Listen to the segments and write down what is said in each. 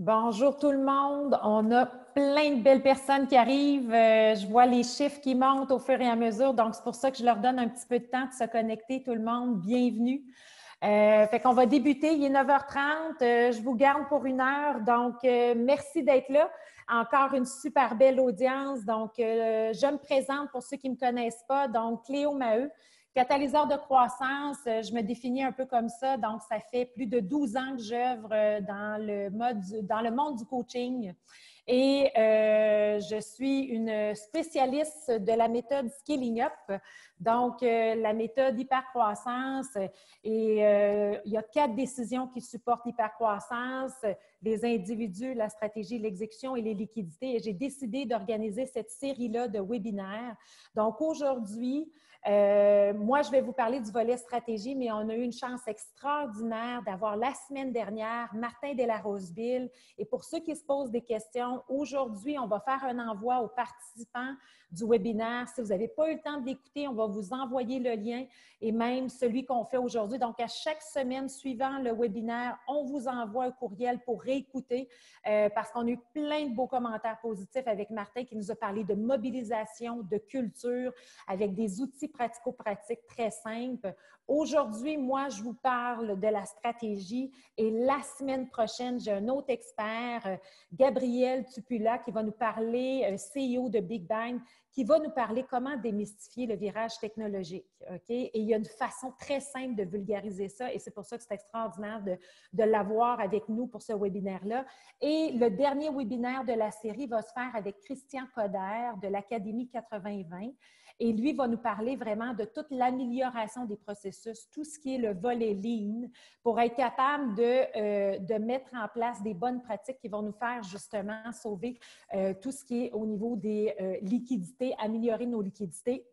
Bonjour tout le monde. On a plein de belles personnes qui arrivent. Je vois les chiffres qui montent au fur et à mesure. Donc, c'est pour ça que je leur donne un petit peu de temps de se connecter. Tout le monde, bienvenue. Fait qu'on va débuter. Il est 9h30. Je vous garde pour 1 heure. Donc, merci d'être là. Encore une super belle audience. Donc, je me présente pour ceux qui ne me connaissent pas. Donc, Cléo Maheu. Catalyseur de croissance, je me définis un peu comme ça. Donc, ça fait plus de 12 ans que j'œuvre dans le monde du coaching. Et je suis une spécialiste de la méthode Scaling Up, donc la méthode hypercroissance. Et il y a 4 décisions qui supportent l'hypercroissance: les individus, la stratégie, l'exécution et les liquidités. Et j'ai décidé d'organiser cette série-là de webinaires. Donc aujourd'hui, moi, je vais vous parler du volet stratégie, mais on a eu une chance extraordinaire d'avoir la semaine dernière Martin Delaroseville. Et pour ceux qui se posent des questions, aujourd'hui, on va faire un envoi aux participants du webinaire. Si vous n'avez pas eu le temps de l'écouter, on va vous envoyer le lien et même celui qu'on fait aujourd'hui. Donc, à chaque semaine suivant le webinaire, on vous envoie un courriel pour réécouter parce qu'on a eu plein de beaux commentaires positifs avec Martin qui nous a parlé de mobilisation, de culture, avec des outils pratico-pratiques très simples. Aujourd'hui, moi, je vous parle de la stratégie et la semaine prochaine, j'ai un autre expert, Gabriel Tupula, qui va nous parler, CEO de Big Bang, qui va nous parler comment démystifier le virage technologique. Okay? Et il y a une façon très simple de vulgariser ça et c'est pour ça que c'est extraordinaire de l'avoir avec nous pour ce webinaire-là. Et le dernier webinaire de la série va se faire avec Christian Coder de l'Académie 80-20. Et lui va nous parler vraiment de toute l'amélioration des processus, tout ce qui est le volet lean, pour être capable de mettre en place des bonnes pratiques qui vont nous faire justement sauver tout ce qui est au niveau des liquidités, améliorer nos liquidités.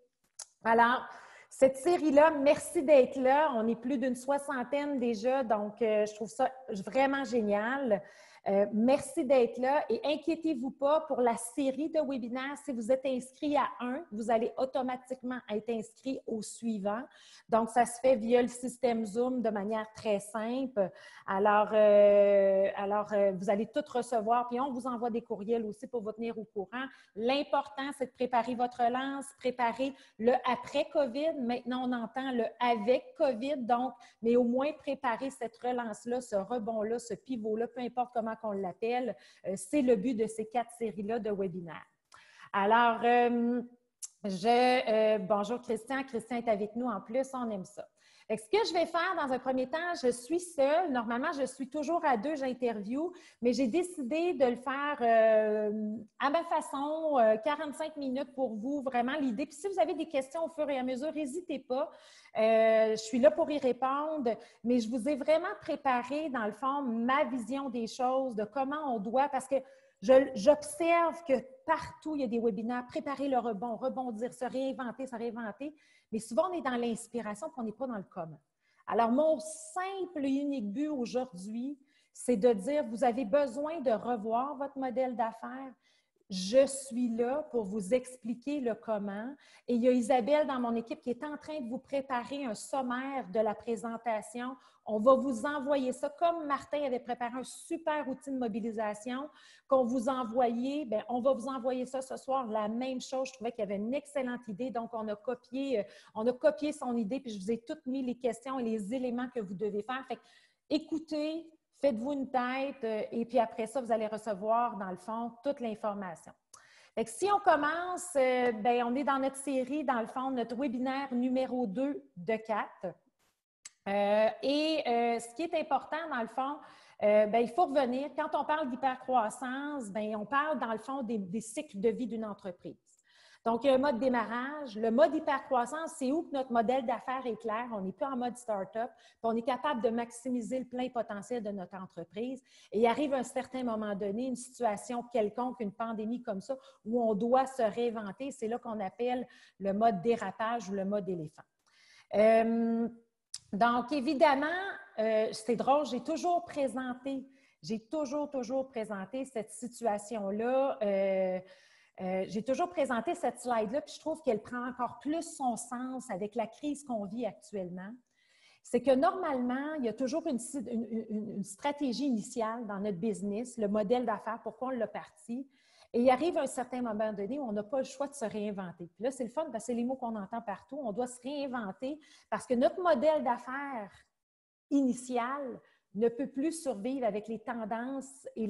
Alors, cette série-là, merci d'être là. On est plus d'une 60aine déjà, donc je trouve ça vraiment génial. Merci d'être là et inquiétez-vous pas pour la série de webinaires. Si vous êtes inscrit à un, vous allez automatiquement être inscrit au suivant. Donc, ça se fait via le système Zoom de manière très simple. Alors, vous allez tout recevoir, puis on vous envoie des courriels aussi pour vous tenir au courant. L'important, c'est de préparer votre relance, préparer le après-COVID. Maintenant, on entend le avec COVID, donc, mais au moins préparer cette relance-là, ce rebond-là, ce pivot-là, peu importe comment qu'on l'appelle, c'est le but de ces 4 séries-là de webinaires. Alors, bonjour Christian. Christian est avec nous en plus, on aime ça. Ce que je vais faire dans un premier temps, je suis seule. Normalement, je suis toujours à 2, j'interviewe, mais j'ai décidé de le faire à ma façon, 45 minutes pour vous, vraiment l'idée. Puis si vous avez des questions au fur et à mesure, n'hésitez pas. Je suis là pour y répondre, mais je vous ai vraiment préparé, dans le fond, ma vision des choses, de comment on doit, parce que j'observe que partout, il y a des webinaires, préparer le rebond, rebondir, se réinventer, mais souvent, on est dans l'inspiration et on n'est pas dans le comment. Alors, mon simple et unique but aujourd'hui, c'est de dire, vous avez besoin de revoir votre modèle d'affaires. Je suis là pour vous expliquer le comment. Et il y a Isabelle dans mon équipe qui est en train de vous préparer un sommaire de la présentation. On va vous envoyer ça, comme Martin avait préparé un super outil de mobilisation qu'on vous envoyait. Bien, on va vous envoyer ça ce soir. La même chose, je trouvais qu'il y avait une excellente idée. Donc, on a copié son idée, puis je vous ai toutes mis les questions et les éléments que vous devez faire. Fait que, écoutez, faites-vous une tête et puis après ça, vous allez recevoir, dans le fond, toute l'information. Si on commence, on est dans notre série, dans le fond, notre webinaire numéro 2 de 4. Ce qui est important, dans le fond, il faut revenir. Quand on parle d'hypercroissance, on parle, dans le fond, des cycles de vie d'une entreprise. Donc, il y a un mode démarrage. Le mode hypercroissance, c'est où que notre modèle d'affaires est clair. On n'est plus en mode start-up, puis on est capable de maximiser le plein potentiel de notre entreprise. Et il arrive un certain moment donné, une situation quelconque, une pandémie comme ça, où on doit se réinventer. C'est là qu'on appelle le mode dérapage ou le mode éléphant. Donc, évidemment, c'est drôle, j'ai toujours présenté cette situation-là. J'ai toujours présenté cette slide-là, puis je trouve qu'elle prend encore plus son sens avec la crise qu'on vit actuellement. c'est que normalement, il y a toujours une stratégie initiale dans notre business, le modèle d'affaires, pourquoi on l'a parti. Et il arrive un certain moment donné où on n'a pas le choix de se réinventer. Puis là, c'est le fun parce que c'est les mots qu'on entend partout. On doit se réinventer parce que notre modèle d'affaires initial ne peut plus survivre avec les tendances et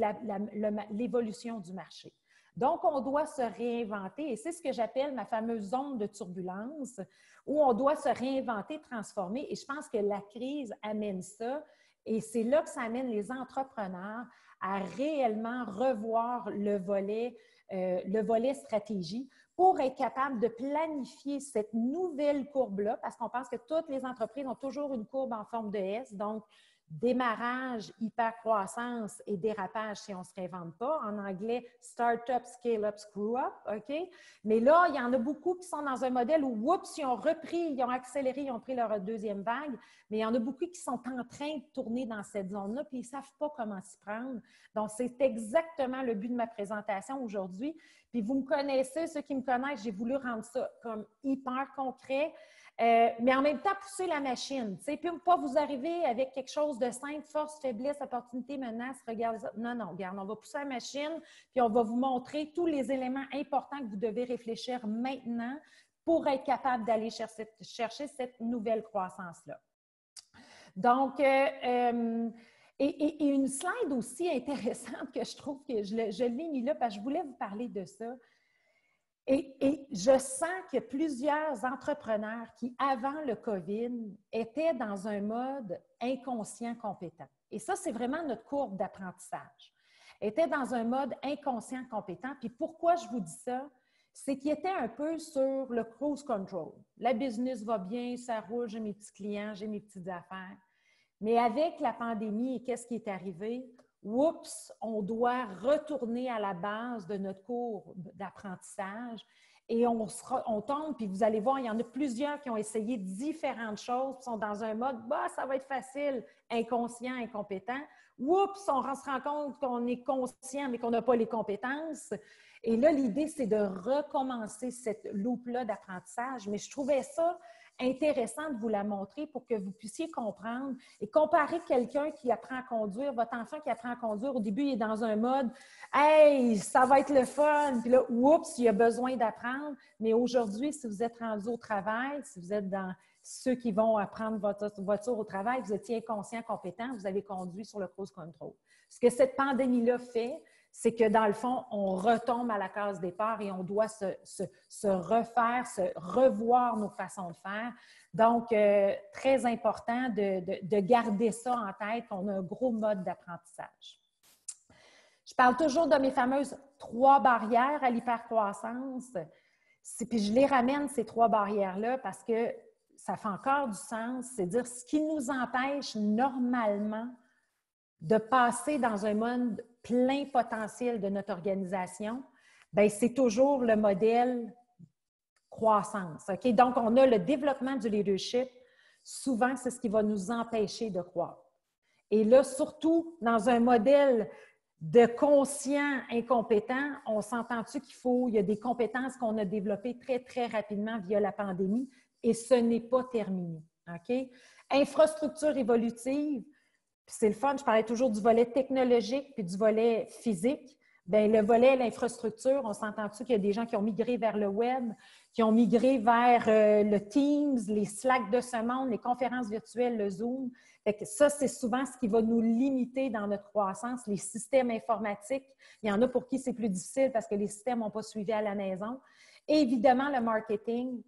l'évolution du marché. Donc, on doit se réinventer et c'est ce que j'appelle ma fameuse zone de turbulence où on doit se réinventer, transformer et je pense que la crise amène ça et c'est là que ça amène les entrepreneurs à réellement revoir le volet stratégie pour être capable de planifier cette nouvelle courbe-là parce qu'on pense que toutes les entreprises ont toujours une courbe en forme de S, donc démarrage, hypercroissance et dérapage si on ne se réinvente pas. En anglais, start-up, scale-up, screw-up, OK? Mais là, il y en a beaucoup qui sont dans un modèle où, oups, ils ont repris, ils ont accéléré, ils ont pris leur deuxième vague, mais il y en a beaucoup qui sont en train de tourner dans cette zone-là, puis ils ne savent pas comment s'y prendre. Donc, c'est exactement le but de ma présentation aujourd'hui. Puis vous me connaissez, ceux qui me connaissent, j'ai voulu rendre ça comme hyper concret. Mais en même temps, pousser la machine. Puis pas vous arriver avec quelque chose de simple, force, faiblesse, opportunité, menace, regardez ça. Non, non, regarde, on va pousser la machine, puis on va vous montrer tous les éléments importants que vous devez réfléchir maintenant pour être capable d'aller chercher cette nouvelle croissance-là. Donc, et une slide aussi intéressante que je trouve que je l'ai mis là parce que je voulais vous parler de ça. Et je sens que plusieurs entrepreneurs qui, avant le COVID, étaient dans un mode inconscient compétent. Et ça, c'est vraiment notre courbe d'apprentissage. Étaient dans un mode inconscient compétent. Puis pourquoi je vous dis ça? C'est qu'ils étaient un peu sur le cruise control. La business va bien, ça roule, j'ai mes petits clients, j'ai mes petites affaires. Mais avec la pandémie et qu'est-ce qui est arrivé? Oups, on doit retourner à la base de notre cours d'apprentissage et on tombe, puis vous allez voir, il y en a plusieurs qui ont essayé différentes choses, qui sont dans un mode, ça va être facile, inconscient, incompétent. Oups, on se rend compte qu'on est conscient, mais qu'on n'a pas les compétences. Et là, l'idée, c'est de recommencer cette loupe-là d'apprentissage, mais je trouvais ça intéressant de vous la montrer pour que vous puissiez comprendre et comparer quelqu'un qui apprend à conduire, votre enfant qui apprend à conduire, au début, il est dans un mode « Hey, ça va être le fun! » Puis là, oups, il a besoin d'apprendre. Mais aujourd'hui, si vous êtes rendu au travail, si vous êtes dans ceux qui vont apprendre votre voiture au travail, vous étiez inconscient, compétent, vous avez conduit sur le cruise control. Ce que cette pandémie-là fait, c'est que dans le fond, on retombe à la case départ et on doit se refaire, se revoir nos façons de faire. Donc, très important de garder ça en tête, qu'on a un gros mode d'apprentissage. Je parle toujours de mes fameuses 3 barrières à l'hypercroissance. Puis je les ramène, ces 3 barrières-là, parce que ça fait encore du sens. C'est dire ce qui nous empêche normalement de passer dans un mode plein potentiel de notre organisation, bien, c'est toujours le modèle croissance. Okay? Donc, on a le développement du leadership. Souvent, c'est ce qui va nous empêcher de croître. Et là, surtout dans un modèle de conscient incompétent, on s'entend-tu il y a des compétences qu'on a développées très, très rapidement via la pandémie et ce n'est pas terminé. Okay? Infrastructure évolutive. Puis c'est le fun, je parlais toujours du volet technologique puis du volet physique. Bien, le volet, l'infrastructure, on s'entend-tu qu'il y a des gens qui ont migré vers le web, qui ont migré vers le Teams, les Slack de ce monde, les conférences virtuelles, le Zoom. Fait que ça, c'est souvent ce qui va nous limiter dans notre croissance. Les systèmes informatiques, il y en a pour qui c'est plus difficile parce que les systèmes n'ont pas suivi à la maison. Et évidemment, le marketing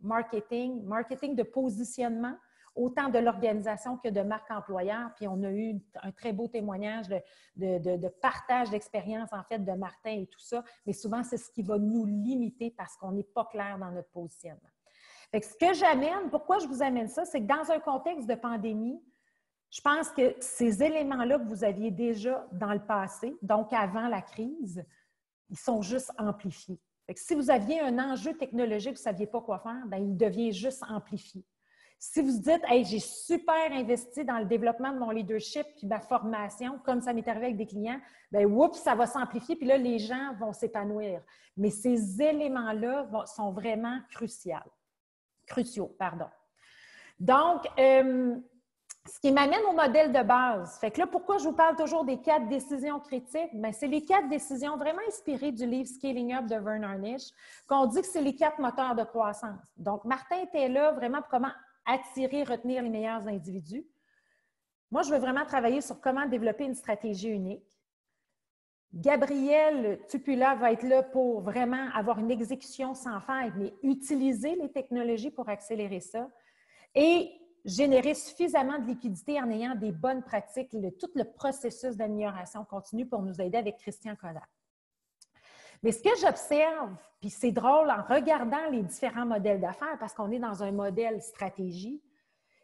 de positionnement, autant de l'organisation que de marque employeur. Puis on a eu un très beau témoignage de partage d'expérience, en fait, de Martin et tout ça. Mais souvent, c'est ce qui va nous limiter parce qu'on n'est pas clair dans notre positionnement. Fait que ce que j'amène, pourquoi je vous amène ça, c'est que dans un contexte de pandémie, je pense que ces éléments-là que vous aviez déjà dans le passé, donc avant la crise, ils sont juste amplifiés. Fait que si vous aviez un enjeu technologique, vous ne saviez pas quoi faire, bien, il devient juste amplifié. Si vous dites, hey, j'ai super investi dans le développement de mon leadership puis ma formation, comme ça m'est arrivé avec des clients, bien, oups, ça va s'amplifier, puis là, les gens vont s'épanouir. Mais ces éléments-là sont vraiment cruciaux. Donc, Ce qui m'amène au modèle de base. Fait que là, pourquoi je vous parle toujours des 4 décisions critiques? Bien, c'est les 4 décisions vraiment inspirées du livre Scaling Up de Verne Harnish, qu'on dit que c'est les 4 moteurs de croissance. Donc, Martin était là vraiment pour comment attirer, retenir les meilleurs individus. Moi, je veux vraiment travailler sur comment développer une stratégie unique. Gabriel Tupula va être là pour vraiment avoir une exécution sans faille, mais utiliser les technologies pour accélérer ça. Et générer suffisamment de liquidité en ayant des bonnes pratiques, tout le processus d'amélioration continue pour nous aider avec Christian Kodak. Mais ce que j'observe, puis c'est drôle en regardant les différents modèles d'affaires, parce qu'on est dans un modèle stratégie,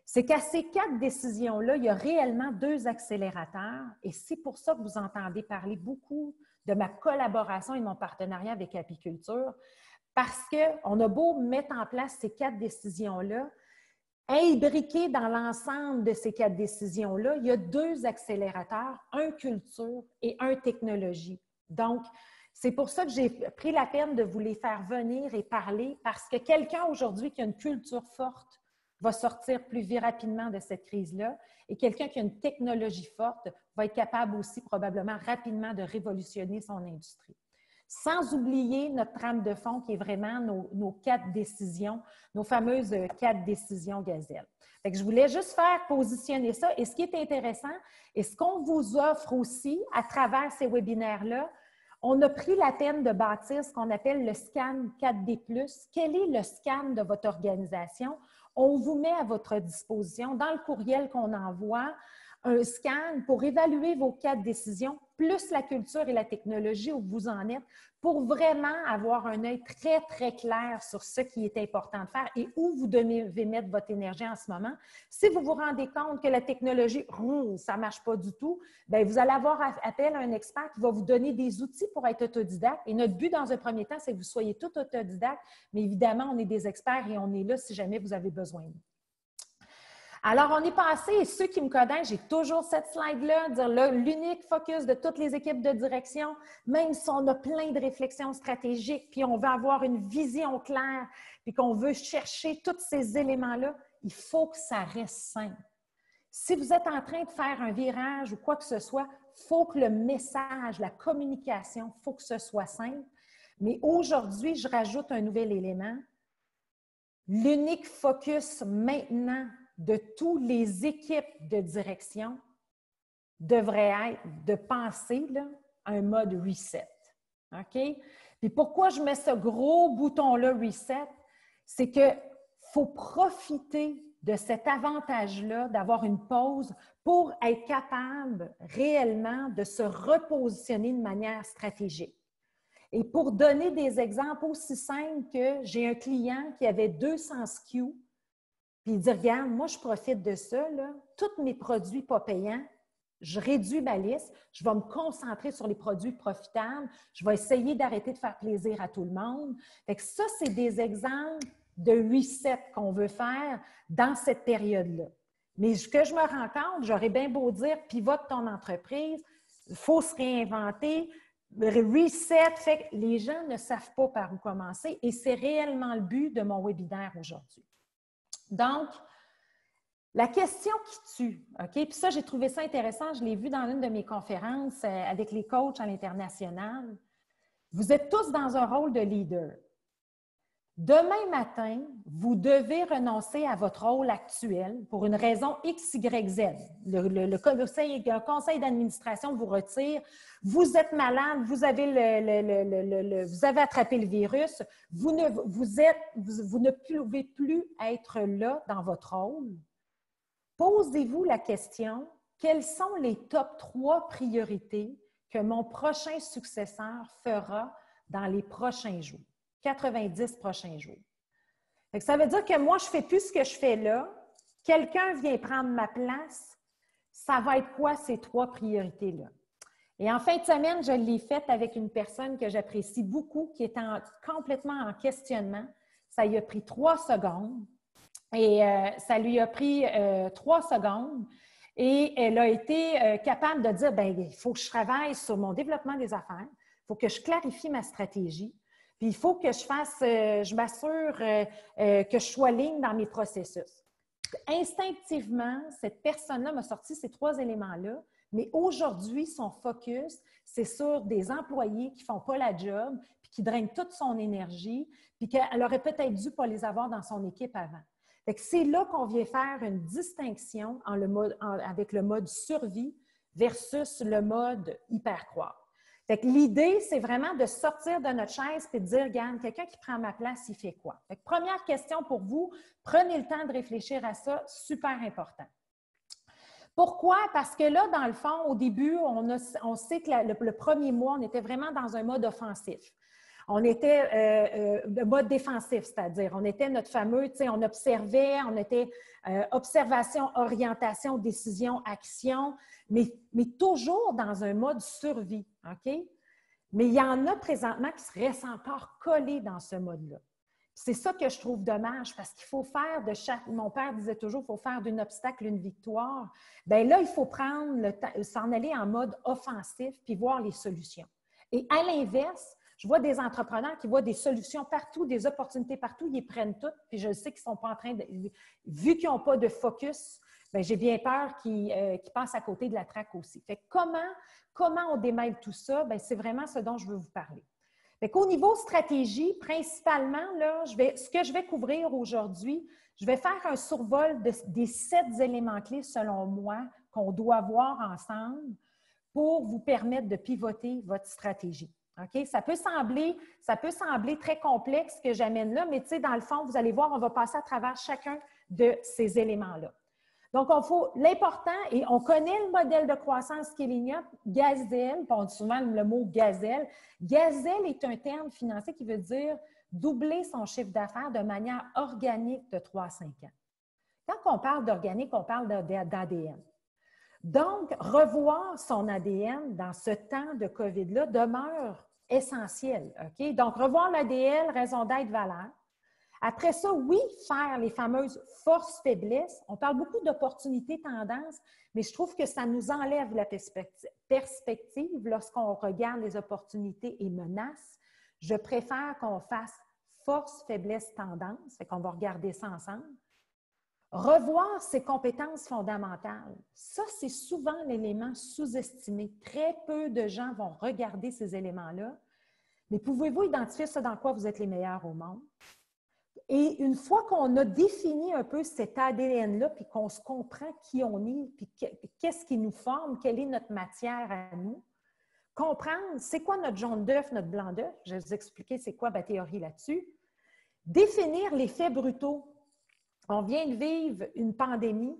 c'est qu'à ces 4 décisions-là, il y a réellement 2 accélérateurs et c'est pour ça que vous entendez parler beaucoup de ma collaboration et de mon partenariat avec Apiculture, parce qu'on a beau mettre en place ces 4 décisions-là, imbriqué dans l'ensemble de ces 4 décisions-là, il y a 2 accélérateurs, un culture et un technologie. Donc, c'est pour ça que j'ai pris la peine de vous les faire venir et parler, parce que quelqu'un aujourd'hui qui a une culture forte va sortir plus rapidement de cette crise-là et quelqu'un qui a une technologie forte va être capable aussi probablement rapidement de révolutionner son industrie. Sans oublier notre trame de fond qui est vraiment nos 4 décisions, nos fameuses 4 décisions gazelles. Fait que je voulais juste faire positionner ça. Et ce qui est intéressant, et ce qu'on vous offre aussi à travers ces webinaires-là, on a pris la peine de bâtir ce qu'on appelle le scan 4D+. Quel est le scan de votre organisation? On vous met à votre disposition dans le courriel qu'on envoie un scan pour évaluer vos 4 décisions, plus la culture et la technologie où vous en êtes, pour vraiment avoir un œil très, très clair sur ce qui est important de faire et où vous devez mettre votre énergie en ce moment. Si vous vous rendez compte que la technologie, ça ne marche pas du tout, bien, vous allez avoir appel à un expert qui va vous donner des outils pour être autodidacte. Et notre but, dans un premier temps, c'est que vous soyez tout autodidacte, mais évidemment, on est des experts et on est là si jamais vous avez besoin de nous. Alors, on est passé, et ceux qui me connaissent, j'ai toujours cette slide-là, dire l'unique focus de toutes les équipes de direction, même si on a plein de réflexions stratégiques, puis on veut avoir une vision claire, puis qu'on veut chercher tous ces éléments-là, il faut que ça reste simple. Si vous êtes en train de faire un virage ou quoi que ce soit, il faut que le message, la communication, il faut que ce soit simple. Mais aujourd'hui, je rajoute un nouvel élément. L'unique focus maintenant de toutes les équipes de direction devrait être de penser là, à un mode reset. OK? Puis pourquoi je mets ce gros bouton-là reset? C'est qu'il faut profiter de cet avantage-là d'avoir une pause pour être capable réellement de se repositionner de manière stratégique. Et pour donner des exemples aussi simples que j'ai un client qui avait 200 SKU, puis il dit, regarde, moi, je profite de ça, là, tous mes produits pas payants, je réduis ma liste, je vais me concentrer sur les produits profitables, je vais essayer d'arrêter de faire plaisir à tout le monde. Fait que ça, c'est des exemples de reset qu'on veut faire dans cette période-là. Mais ce que je me rends compte, j'aurais bien beau dire, pivote ton entreprise, il faut se réinventer, reset, fait que les gens ne savent pas par où commencer et c'est réellement le but de mon webinaire aujourd'hui. Donc, la question qui tue, OK? Puis ça, j'ai trouvé ça intéressant, je l'ai vu dans l'une de mes conférences avec les coachs à l'international. Vous êtes tous dans un rôle de leader. Demain matin, vous devez renoncer à votre rôle actuel pour une raison X, Y, Z. Le conseil d'administration vous retire, vous êtes malade, vous avez, vous avez attrapé le virus, vous ne pouvez plus être là dans votre rôle. Posez-vous la question, quelles sont les top 3 priorités que mon prochain successeur fera dans les prochains jours? 90 prochains jours. Ça veut dire que moi, je ne fais plus ce que je fais là. Quelqu'un vient prendre ma place. Ça va être quoi ces 3 priorités-là? Et en fin de semaine, je l'ai faite avec une personne que j'apprécie beaucoup, qui est complètement en questionnement. Ça lui a pris 3 secondes. Et ça lui a pris 3 secondes. Et elle a été capable de dire, bien, il faut que je travaille sur mon développement des affaires. Il faut que je clarifie ma stratégie. Puis il faut que je m'assure que je sois ligne dans mes processus. Instinctivement, cette personne-là m'a sorti ces 3 éléments-là, mais aujourd'hui, son focus, c'est sur des employés qui ne font pas la job, puis qui drainent toute son énergie, puis qu'elle aurait peut-être dû pas les avoir dans son équipe avant. C'est là qu'on vient faire une distinction avec le mode survie versus le mode hyper-croire. L'idée, c'est vraiment de sortir de notre chaise et de dire, regarde, quelqu'un qui prend ma place, il fait quoi? Première question pour vous, prenez le temps de réfléchir à ça, super important. Pourquoi? Parce que là, dans le fond, au début, on sait que le premier mois, on était vraiment dans un mode offensif. On était le mode défensif, c'est-à-dire on était notre fameux, tu sais, on observait, on était observation, orientation, décision, action, mais toujours dans un mode survie, OK? Mais il y en a présentement qui se restent encore collés dans ce mode-là. C'est ça que je trouve dommage parce qu'il faut faire de chaque... Mon père disait toujours, il faut faire d'un obstacle une victoire. Bien là, il faut prendre le temps, s'en aller en mode offensif puis voir les solutions. Et à l'inverse, je vois des entrepreneurs qui voient des solutions partout, des opportunités partout, ils les prennent toutes, puis je sais qu'ils ne sont pas en train de... Vu qu'ils n'ont pas de focus, bien, j'ai bien peur qu'ils passent à côté de la traque aussi. Fait que comment on démêle tout ça? Bien, c'est vraiment ce dont je veux vous parler. Au niveau stratégie, principalement, là, ce que je vais couvrir aujourd'hui, je vais faire un survol des 7 éléments clés, selon moi, qu'on doit voir ensemble pour vous permettre de pivoter votre stratégie. Okay? Ça peut sembler très complexe ce que j'amène là, mais dans le fond, vous allez voir, on va passer à travers chacun de ces éléments-là. Donc, l'important, et on connaît le modèle de croissance Scaling Up, Gazelle, on dit souvent le mot gazelle. Gazelle est un terme financier qui veut dire doubler son chiffre d'affaires de manière organique de 3 à 5 ans. Quand on parle d'organique, on parle d'ADN. Donc, revoir son ADN dans ce temps de COVID-là demeure essentiel. Okay? Donc, revoir l'ADN, raison d'être, valeur. Après ça, oui, faire les fameuses forces-faiblesses. On parle beaucoup d'opportunités, tendances, mais je trouve que ça nous enlève la perspective lorsqu'on regarde les opportunités et menaces. Je préfère qu'on fasse force-faiblesse, tendance, fait qu'on va regarder ça ensemble. Revoir ses compétences fondamentales. Ça, c'est souvent l'élément sous-estimé. Très peu de gens vont regarder ces éléments-là. Mais pouvez-vous identifier ce dans quoi vous êtes les meilleurs au monde? Et une fois qu'on a défini un peu cet ADN-là, puis qu'on se comprend qui on est, puis qu'est-ce qui nous forme, quelle est notre matière à nous, comprendre c'est quoi notre jaune d'œuf, notre blanc d'œuf, je vais vous expliquer c'est quoi ma théorie là-dessus, définir les faits brutaux. On vient de vivre une pandémie,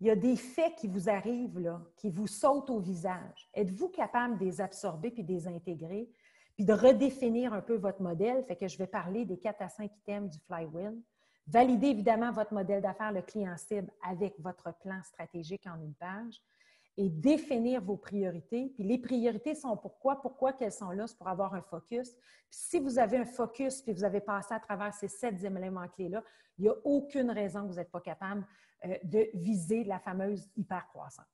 il y a des faits qui vous arrivent, là, qui vous sautent au visage. Êtes-vous capable de les absorber puis de les intégrer? Puis de redéfinir un peu votre modèle, fait que je vais parler des 4 à 5 items du Flywheel. Valider évidemment votre modèle d'affaires, le client cible, avec votre plan stratégique en une page et définir vos priorités. Puis les priorités sont pourquoi? Pourquoi qu'elles sont là? C'est pour avoir un focus. Puis si vous avez un focus puis vous avez passé à travers ces 7 éléments clés-là, il n'y a aucune raison que vous n'êtes pas capable de viser la fameuse hypercroissance.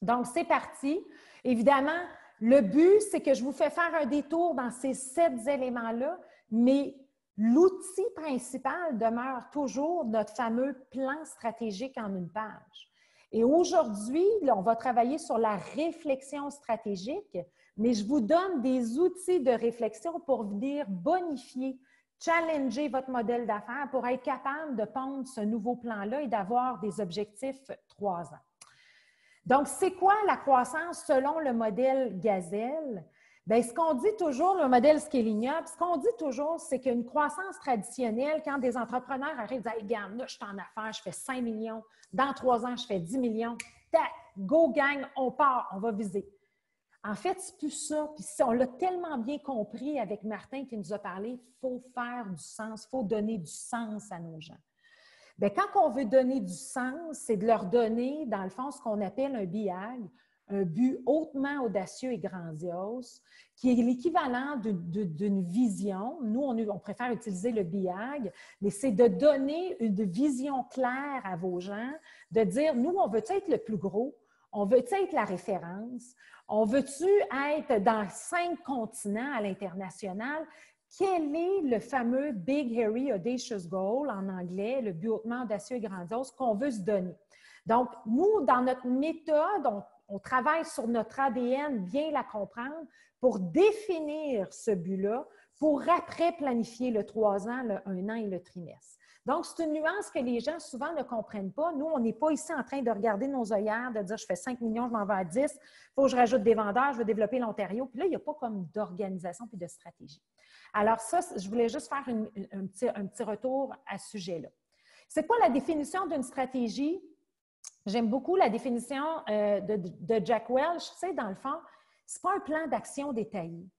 Donc, c'est parti. Évidemment, le but, c'est que je vous fais faire un détour dans ces 7 éléments-là, mais l'outil principal demeure toujours notre fameux plan stratégique en une page. Et aujourd'hui, on va travailler sur la réflexion stratégique, mais je vous donne des outils de réflexion pour venir bonifier, challenger votre modèle d'affaires pour être capable de pondre ce nouveau plan-là et d'avoir des objectifs 3 ans. Donc, c'est quoi la croissance selon le modèle Gazelle? Bien, ce qu'on dit toujours, le modèle Scaling Up, ce qu'on dit toujours, c'est qu'une croissance traditionnelle, quand des entrepreneurs arrivent et disent « Regarde, là, je suis en affaires, je fais 5 millions, dans 3 ans, je fais 10 millions, tac, go gang, on part, on va viser. » En fait, c'est plus ça. Puis on l'a tellement bien compris avec Martin qui nous a parlé, il faut faire du sens, il faut donner du sens à nos gens. Bien, quand on veut donner du sens, c'est de leur donner, dans le fond, ce qu'on appelle un BIAG, un but hautement audacieux et grandiose, qui est l'équivalent d'une vision. Nous, on préfère utiliser le BIAG, mais c'est de donner une vision claire à vos gens, de dire, nous, on veut être le plus gros, on veut être la référence, on veut-tu être dans 5 continents à l'international, quel est le fameux Big Hairy Audacious Goal, en anglais, le but hautement audacieux et grandiose qu'on veut se donner. Donc, nous, dans notre méthode, on travaille sur notre ADN, bien la comprendre, pour définir ce but-là, pour après planifier le 3 ans, le 1 an et le trimestre. Donc, c'est une nuance que les gens souvent ne comprennent pas. Nous, on n'est pas ici en train de regarder nos œillères, de dire je fais 5 millions, je m'en vais à 10, il faut que je rajoute des vendeurs, je veux développer l'Ontario. Puis là, il n'y a pas comme d'organisation puis de stratégie. Alors ça, je voulais juste faire un petit retour à ce sujet-là. C'est quoi la définition d'une stratégie? J'aime beaucoup la définition de Jack Welch. Tu sais, dans le fond, ce n'est pas un plan d'action détaillé.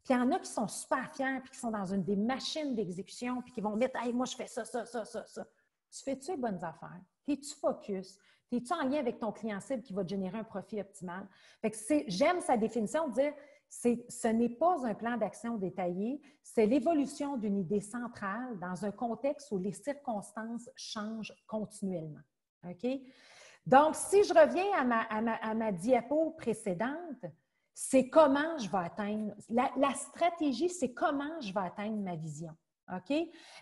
Puis il y en a qui sont super fiers, puis qui sont dans des machines d'exécution, puis qui vont mettre « Hey, moi, je fais ça, ça, ça, ça, ça. » Tu fais-tu les bonnes affaires? Es-tu focus? Es-tu en lien avec ton client cible qui va te générer un profit optimal? Fait que j'aime sa définition de dire ce n'est pas un plan d'action détaillé, c'est l'évolution d'une idée centrale dans un contexte où les circonstances changent continuellement. OK? Donc, si je reviens à ma diapo précédente, c'est comment je vais atteindre. La stratégie, c'est comment je vais atteindre ma vision. OK?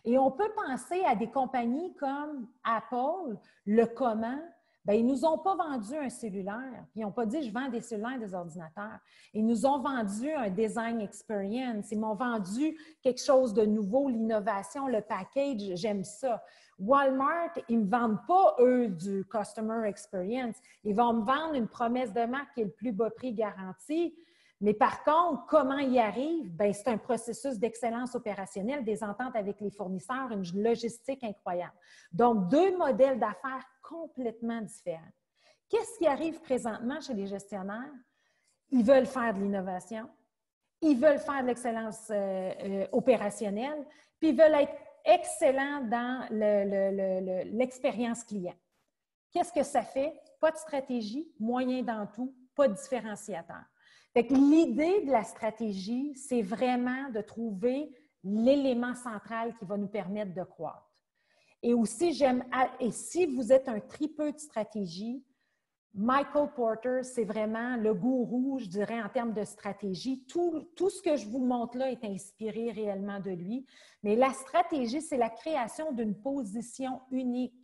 Et on peut penser à des compagnies comme Apple, le comment. Bien, ils ne nous ont pas vendu un cellulaire, puis ils n'ont pas dit « je vends des cellulaires et des ordinateurs ». Ils nous ont vendu un design experience, ils m'ont vendu quelque chose de nouveau, l'innovation, le package, j'aime ça. Walmart, ils ne me vendent pas, eux, du customer experience. Ils vont me vendre une promesse de marque qui est le plus bas prix garanti. Mais par contre, comment ils y arrivent? Bien, c'est un processus d'excellence opérationnelle, des ententes avec les fournisseurs, une logistique incroyable. Donc, deux modèles d'affaires complètement différents. Qu'est-ce qui arrive présentement chez les gestionnaires? Ils veulent faire de l'innovation, ils veulent faire de l'excellence opérationnelle, puis ils veulent être excellents dans l'expérience client. Qu'est-ce que ça fait? Pas de stratégie, moyen dans tout, pas de différenciateur. Fait que l'idée de la stratégie, c'est vraiment de trouver l'élément central qui va nous permettre de croître. Et aussi, et si vous êtes un tripeux de stratégie, Michael Porter, c'est vraiment le gourou, je dirais, en termes de stratégie. Tout ce que je vous montre là est inspiré réellement de lui. Mais la stratégie, c'est la création d'une position unique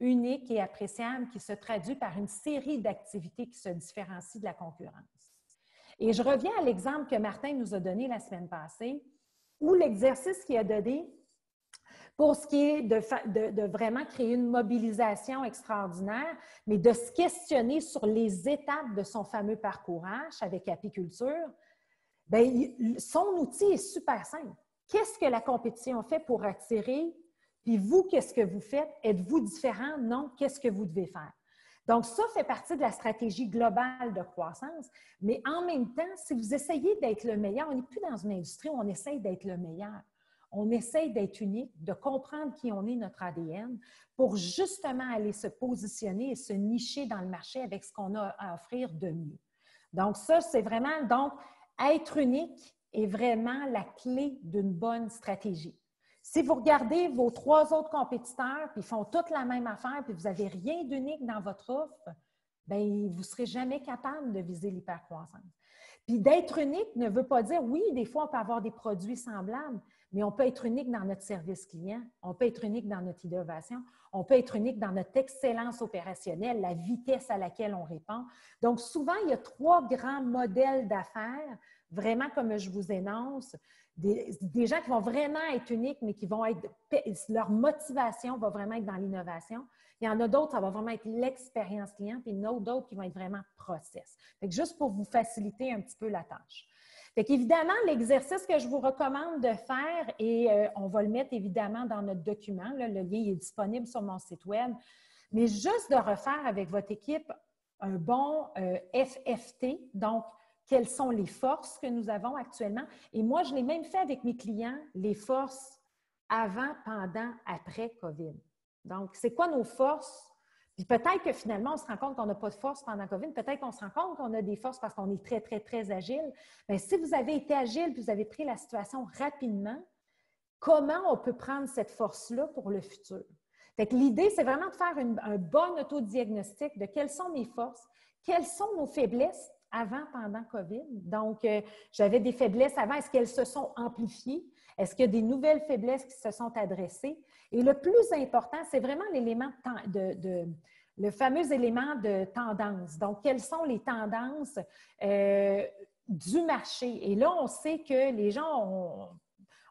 et appréciable qui se traduit par une série d'activités qui se différencient de la concurrence. Et je reviens à l'exemple que Martin nous a donné la semaine passée, où l'exercice qu'il a donné pour ce qui est de vraiment créer une mobilisation extraordinaire, mais de se questionner sur les étapes de son fameux parcours H avec apiculture, bien, son outil est super simple. Qu'est-ce que la compétition fait pour attirer? Puis vous, qu'est-ce que vous faites? Êtes-vous différent? Non. Qu'est-ce que vous devez faire? Donc, ça fait partie de la stratégie globale de croissance. Mais en même temps, si vous essayez d'être le meilleur, on n'est plus dans une industrie où on essaye d'être le meilleur. On essaye d'être unique, de comprendre qui on est, notre ADN, pour justement aller se positionner et se nicher dans le marché avec ce qu'on a à offrir de mieux. Donc, ça, c'est vraiment, donc, être unique est vraiment la clé d'une bonne stratégie. Si vous regardez vos 3 autres compétiteurs, puis ils font toutes la même affaire, puis vous n'avez rien d'unique dans votre offre, bien, vous ne serez jamais capable de viser l'hypercroissance. Puis d'être unique ne veut pas dire, oui, des fois, on peut avoir des produits semblables, mais on peut être unique dans notre service client, on peut être unique dans notre innovation, on peut être unique dans notre excellence opérationnelle, la vitesse à laquelle on répond. Donc, souvent, il y a 3 grands modèles d'affaires, vraiment comme je vous énonce, des gens qui vont vraiment être uniques, mais qui vont être, leur motivation va vraiment être dans l'innovation. Il y en a d'autres, ça va vraiment être l'expérience client, puis il y en a d'autres qui vont être vraiment process. Fait que juste pour vous faciliter un petit peu la tâche. Fait qu'évidemment, l'exercice que je vous recommande de faire, et on va le mettre évidemment dans notre document, là, le lien est disponible sur mon site web, mais juste de refaire avec votre équipe un bon FFT, donc quelles sont les forces que nous avons actuellement. Et moi, je l'ai même fait avec mes clients, les forces avant, pendant, après COVID. Donc, c'est quoi nos forces? Puis peut-être que finalement, on se rend compte qu'on n'a pas de force pendant COVID. Peut-être qu'on se rend compte qu'on a des forces parce qu'on est très, très, très agile. Mais si vous avez été agile puis vous avez pris la situation rapidement, comment on peut prendre cette force-là pour le futur? Fait que l'idée, c'est vraiment de faire un bon autodiagnostic de quelles sont mes forces, quelles sont nos faiblesses, avant, pendant COVID. Donc, j'avais des faiblesses avant. Est-ce qu'elles se sont amplifiées? Est-ce qu'il y a des nouvelles faiblesses qui se sont adressées? Et le plus important, c'est vraiment l'élément le fameux élément de tendance. Donc, quelles sont les tendances du marché? Et là, on sait que les gens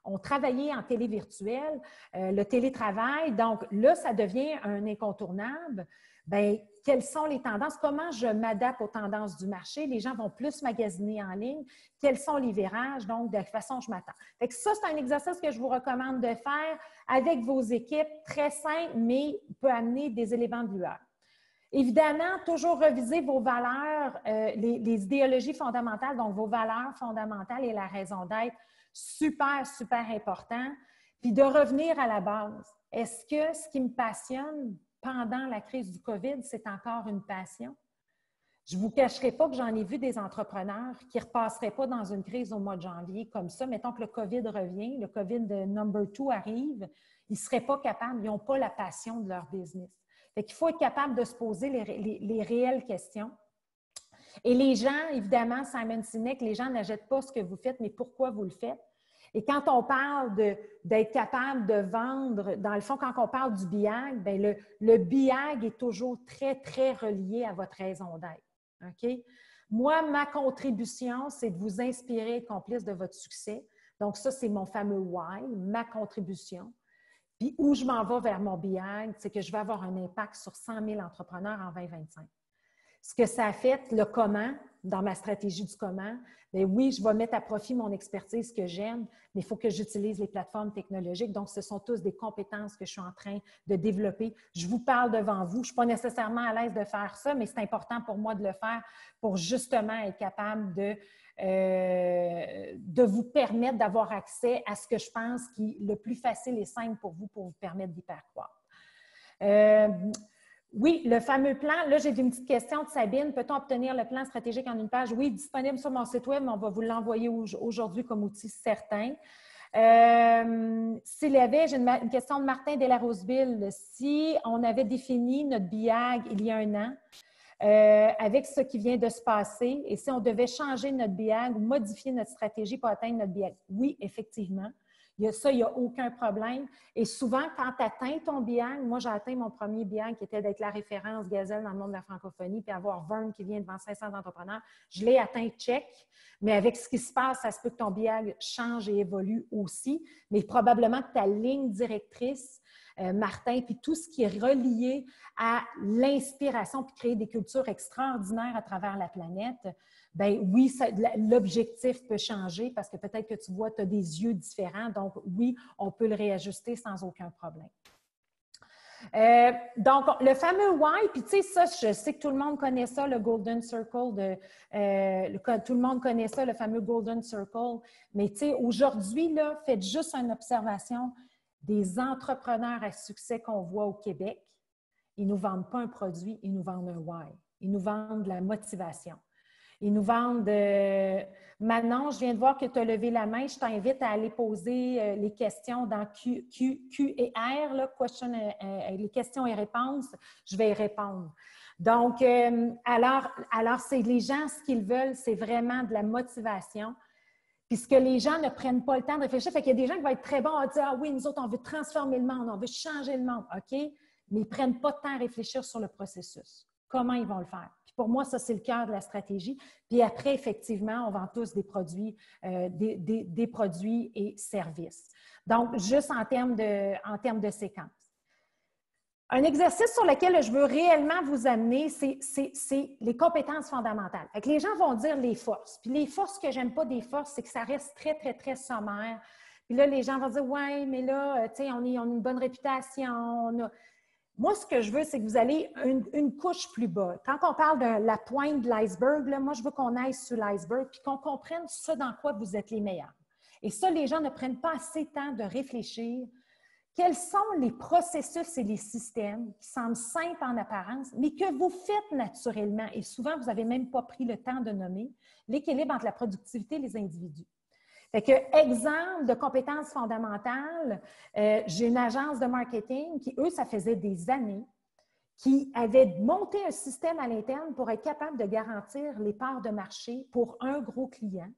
ont travaillé en télé virtuel, le télétravail. Donc, là, ça devient un incontournable. Bien, quelles sont les tendances? Comment je m'adapte aux tendances du marché? Les gens vont plus magasiner en ligne. Quels sont les virages? Donc, de quelle façon je m'attends? Fait que ça, c'est un exercice que je vous recommande de faire avec vos équipes. Très simple, mais peut amener des éléments de lueur. Évidemment, toujours reviser vos valeurs, les idéologies fondamentales, donc vos valeurs fondamentales et la raison d'être, super, super important. Puis de revenir à la base. Est-ce que ce qui me passionne pendant la crise du COVID, c'est encore une passion? Je ne vous cacherai pas que j'en ai vu des entrepreneurs qui ne repasseraient pas dans une crise au mois de janvier comme ça. Mettons que le COVID revient, le COVID number 2 arrive, ils ne seraient pas capables, ils n'ont pas la passion de leur business. Fait qu'il faut être capable de se poser les réelles questions. Et les gens, évidemment, Simon Sinek, les gens n'achètent pas ce que vous faites, mais pourquoi vous le faites? Et quand on parle d'être capable de vendre, dans le fond, quand on parle du BIAG, bien, le BIAG est toujours très, très relié à votre raison d'être. OK? Moi, ma contribution, c'est de vous inspirer, être complice de votre succès. Donc, ça, c'est mon fameux why, ma contribution. Puis où je m'en vais vers mon BIAG, c'est que je vais avoir un impact sur 100 000 entrepreneurs en 2025. Ce que ça a fait, le comment, dans ma stratégie du comment, bien oui, je vais mettre à profit mon expertise que j'aime, mais il faut que j'utilise les plateformes technologiques. Donc, ce sont tous des compétences que je suis en train de développer. Je vous parle devant vous. Je ne suis pas nécessairement à l'aise de faire ça, mais c'est important pour moi de le faire pour justement être capable de vous permettre d'avoir accès à ce que je pense qui est le plus facile et simple pour vous permettre d'y percroître. Oui, le fameux plan. Là, j'ai une petite question de Sabine. Peut-on obtenir le plan stratégique en une page? Oui, disponible sur mon site web, mais on va vous l'envoyer aujourd'hui comme outil certain. S'il y avait, j'ai une question de Martin Delaroseville. Si on avait défini notre BIAG il y a un an, avec ce qui vient de se passer, et si on devait changer notre BIAG ou modifier notre stratégie pour atteindre notre BIAG, oui, effectivement. Il n'y a aucun problème. Et souvent, quand tu atteins ton BIAG, moi, j'ai atteint mon premier BIAG qui était d'être la référence Gazelle dans le monde de la francophonie, puis avoir Vern qui vient devant 500 entrepreneurs. Je l'ai atteint, check. Mais avec ce qui se passe, ça se peut que ton BIAG change et évolue aussi. Mais probablement que ta ligne directrice, Martin, puis tout ce qui est relié à l'inspiration, puis créer des cultures extraordinaires à travers la planète, bien oui, l'objectif peut changer parce que peut-être que tu vois, tu as des yeux différents. Donc, oui, on peut le réajuster sans aucun problème. Donc, le fameux why, puis tu sais, ça, je sais que tout le monde connaît ça, le Golden Circle, tout le monde connaît ça, le fameux Golden Circle. Mais tu sais, aujourd'hui, là, faites juste une observation des entrepreneurs à succès qu'on voit au Québec. Ils ne nous vendent pas un produit, ils nous vendent un why. Ils nous vendent de la motivation. Ils nous vendent Manon, je viens de voir que tu as levé la main. Je t'invite à aller poser les questions dans Q et R, là, les questions et réponses. Je vais y répondre. Donc, alors c'est les gens, ce qu'ils veulent, c'est vraiment de la motivation. Puis ce que les gens ne prennent pas le temps de réfléchir, fait qu'il y a des gens qui vont être très bons à dire « Ah oui, nous autres, on veut transformer le monde, on veut changer le monde. » OK? Mais ils ne prennent pas de temps à réfléchir sur le processus. Comment ils vont le faire? Puis pour moi, ça, c'est le cœur de la stratégie. Puis après, effectivement, on vend tous des produits, des produits et services. Donc, juste en termes de séquence. Un exercice sur lequel je veux réellement vous amener, c'est les compétences fondamentales. Fait que les gens vont dire les forces. Puis les forces que j'aime pas des forces, c'est que ça reste très, très, très sommaire. Puis là, les gens vont dire « Ouais, mais là, tu sais, on a une bonne réputation. » Moi, ce que je veux, c'est que vous allez une couche plus bas. Quand on parle de la pointe de l'iceberg, moi, je veux qu'on aille sur l'iceberg puis qu'on comprenne ce dans quoi vous êtes les meilleurs. Et ça, les gens ne prennent pas assez de temps de réfléchir. Quels sont les processus et les systèmes qui semblent simples en apparence, mais que vous faites naturellement, et souvent, vous n'avez même pas pris le temps de nommer, l'équilibre entre la productivité et les individus. Fait que, exemple de compétences fondamentales, j'ai une agence de marketing qui, eux, ça faisait des années qui avait monté un système à l'interne pour être capable de garantir les parts de marché pour un gros client.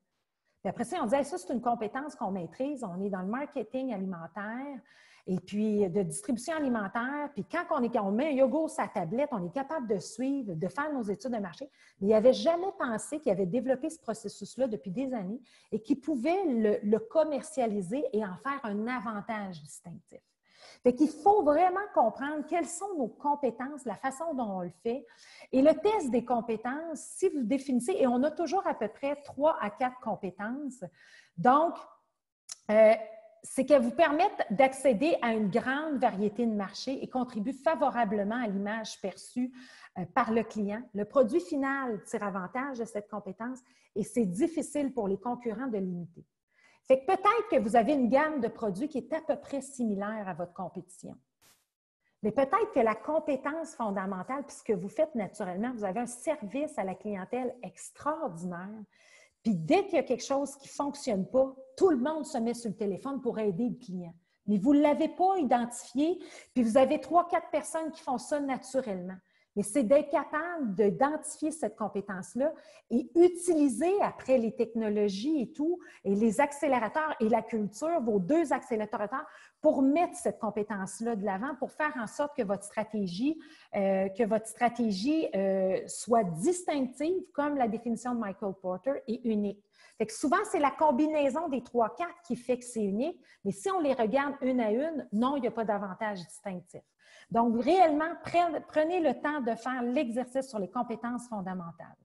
Puis après ça, on disait, ça, c'est une compétence qu'on maîtrise. On est dans le marketing alimentaire et puis de distribution alimentaire. Puis quand on met un yogourt sur sa tablette, on est capable de suivre, de faire nos études de marché. Mais il n'avait jamais pensé qu'il avait développé ce processus-là depuis des années et qu'il pouvait le commercialiser et en faire un avantage distinctif. Fait qu'il faut vraiment comprendre quelles sont nos compétences, la façon dont on le fait. Et le test des compétences, si vous définissez, et on a toujours à peu près 3 à 4 compétences, donc, c'est qu'elles vous permettent d'accéder à une grande variété de marchés et contribuent favorablement à l'image perçue par le client. Le produit final tire avantage de cette compétence et c'est difficile pour les concurrents de l'imiter. Fait que peut-être que vous avez une gamme de produits qui est à peu près similaire à votre compétition. Mais peut-être que la compétence fondamentale, puis ce que vous faites naturellement, vous avez un service à la clientèle extraordinaire. Puis dès qu'il y a quelque chose qui ne fonctionne pas, tout le monde se met sur le téléphone pour aider le client. Mais vous ne l'avez pas identifié, puis vous avez 3-4 personnes qui font ça naturellement. Mais c'est d'être capable d'identifier cette compétence-là et utiliser après les technologies et tout, et les accélérateurs et la culture, vos 2 accélérateurs, pour mettre cette compétence-là de l'avant, pour faire en sorte que votre stratégie soit distinctive, comme la définition de Michael Porter, et unique. Fait que souvent, c'est la combinaison des 3-4 qui fait que c'est unique, mais si on les regarde une à une, non, il n'y a pas d'avantage distinctif. Donc, réellement, prenez le temps de faire l'exercice sur les compétences fondamentales.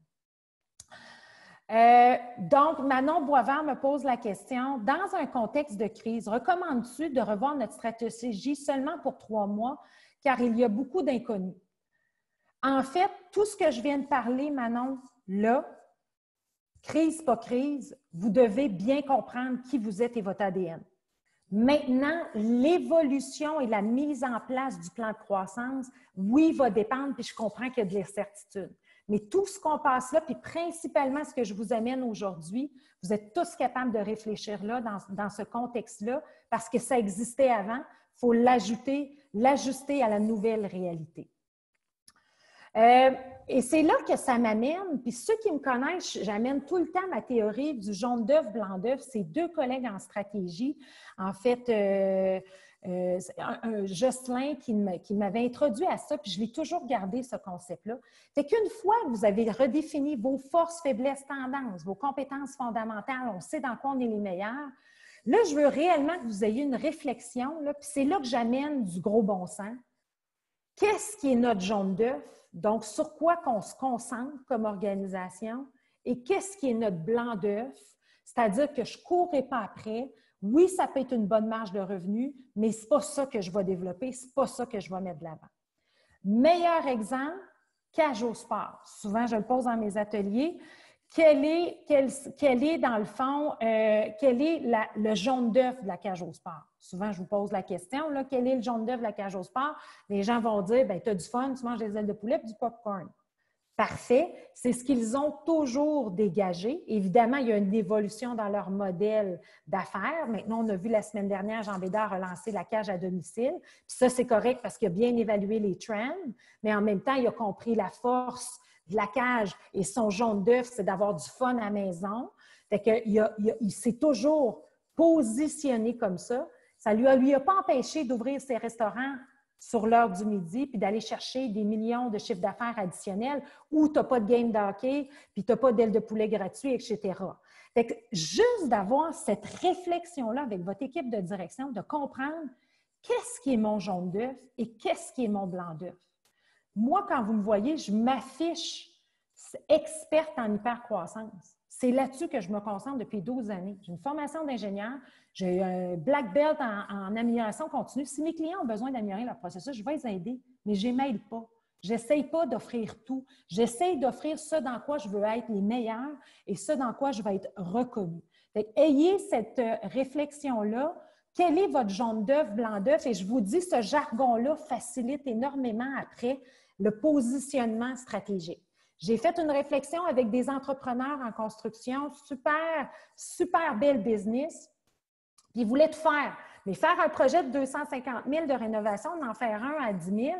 Donc, Manon Boisvert me pose la question, dans un contexte de crise, recommandes-tu de revoir notre stratégie seulement pour 3 mois, car il y a beaucoup d'inconnus? En fait, tout ce que je viens de parler, Manon, là, crise, pas crise, vous devez bien comprendre qui vous êtes et votre ADN. Maintenant, l'évolution et la mise en place du plan de croissance, oui, va dépendre, puis je comprends qu'il y a de l'incertitude. Mais tout ce qu'on passe là, puis principalement ce que je vous amène aujourd'hui, vous êtes tous capables de réfléchir là, dans ce contexte-là, parce que ça existait avant, il faut l'ajuster à la nouvelle réalité. Et c'est là que ça m'amène, puis ceux qui me connaissent, j'amène tout le temps ma théorie du jaune d'œuf, blanc d'œuf. C'est 2 collègues en stratégie. En fait, Jocelyn qui m'avait introduit à ça, puis je l'ai toujours gardé, ce concept-là. Fait qu'une fois que vous avez redéfini vos forces, faiblesses, tendances, vos compétences fondamentales, on sait dans quoi on est les meilleurs, là, je veux réellement que vous ayez une réflexion, là, puis c'est là que j'amène du gros bon sens. Qu'est-ce qui est notre jaune d'œuf? Donc, sur quoi qu'on se concentre comme organisation? Et qu'est-ce qui est notre blanc d'œuf? C'est-à-dire que je ne courrai pas après. Oui, ça peut être une bonne marge de revenus, mais ce n'est pas ça que je vais développer, ce n'est pas ça que je vais mettre de l'avant. Meilleur exemple, cage au sport. Souvent, je le pose dans mes ateliers. Quel est dans le fond, quel est le jaune d'œuf de la cage au sport? Souvent, je vous pose la question, là, quel est le jaune d'œuf de la cage au sport? Les gens vont dire, bien, tu as du fun, tu manges des ailes de poulet et du popcorn. Parfait, c'est ce qu'ils ont toujours dégagé. Évidemment, il y a une évolution dans leur modèle d'affaires. Maintenant, on a vu la semaine dernière, Jean Bédard a lancé la cage à domicile. Puis ça, c'est correct parce qu'il a bien évalué les trends, mais en même temps, il a compris la force de la cage et son jaune d'œuf, c'est d'avoir du fun à la maison. Fait qu'il s'est toujours positionné comme ça. Ça ne lui a pas empêché d'ouvrir ses restaurants sur l'heure du midi puis d'aller chercher des millions de chiffres d'affaires additionnels où tu n'as pas de game de hockey puis tu n'as pas d'ailes de poulet gratuit, etc. Fait que juste d'avoir cette réflexion-là avec votre équipe de direction, de comprendre qu'est-ce qui est mon jaune d'œuf et qu'est-ce qui est mon blanc d'œuf. Moi, quand vous me voyez, je m'affiche experte en hypercroissance. C'est là-dessus que je me concentre depuis 12 années. J'ai une formation d'ingénieur, j'ai un black belt en amélioration continue. Si mes clients ont besoin d'améliorer leur processus, je vais les aider, mais je ne les mêle pas. Je n'essaye pas d'offrir tout. J'essaye d'offrir ce dans quoi je veux être les meilleurs et ce dans quoi je vais être reconnu. Ayez cette réflexion-là. Quel est votre jaune d'œuf, blanc d'œuf? Et je vous dis, ce jargon-là facilite énormément après le positionnement stratégique. J'ai fait une réflexion avec des entrepreneurs en construction, super belle business, puis ils voulaient tout faire. Mais faire un projet de 250 000 de rénovation, en faire un à 10 000,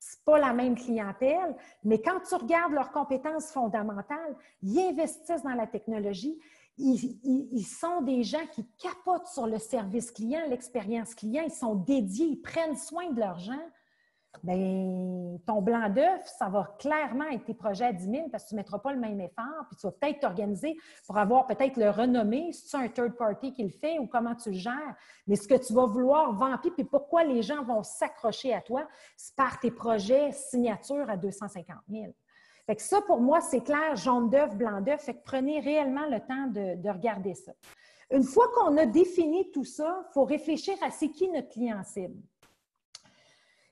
c'est pas la même clientèle, mais quand tu regardes leurs compétences fondamentales, ils investissent dans la technologie. Ils sont des gens qui capotent sur le service client, l'expérience client. Ils sont dédiés, ils prennent soin de leurs gens. Bien, ton blanc d'œuf, ça va clairement être tes projets à 10 000 parce que tu ne mettras pas le même effort, puis tu vas peut-être t'organiser pour avoir peut-être le renommé, si c'est un third party qui le fait ou comment tu le gères. Mais ce que tu vas vouloir vampirer, puis pourquoi les gens vont s'accrocher à toi, c'est par tes projets signature à 250 000. Fait que ça, pour moi, c'est clair, jaune d'œuf, blanc d'œuf. Fait que prenez réellement le temps de regarder ça. Une fois qu'on a défini tout ça, il faut réfléchir à c'est qui notre client cible.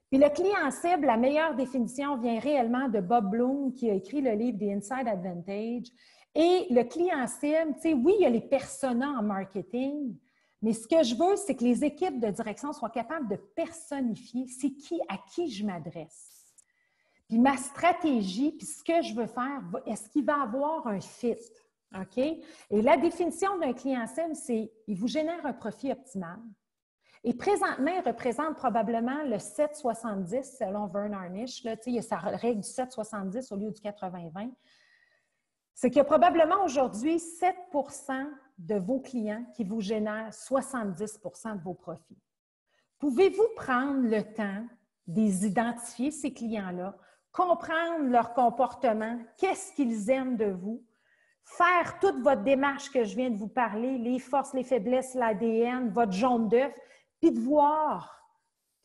Puis le client cible, la meilleure définition vient réellement de Bob Bloom qui a écrit le livre The Inside Advantage. Et le client cible, tu sais, oui, il y a les personas en marketing, mais ce que je veux, c'est que les équipes de direction soient capables de personnifier c'est qui, à qui je m'adresse. Puis ma stratégie, puis ce que je veux faire, est-ce qu'il va avoir un fit? OK? Et la définition d'un client cible, c'est il vous génère un profit optimal. Et présentement, il représente probablement le 7,70 selon Verne Harnish. Là, il y a sa règle du 7,70 au lieu du 80-20. C'est qu'il y a probablement aujourd'hui 7 de vos clients qui vous génèrent 70 de vos profits. Pouvez-vous prendre le temps d'identifier ces clients-là, comprendre leur comportement, qu'est-ce qu'ils aiment de vous, faire toute votre démarche que je viens de vous parler, les forces, les faiblesses, l'ADN, votre jaune d'œuf, puis de voir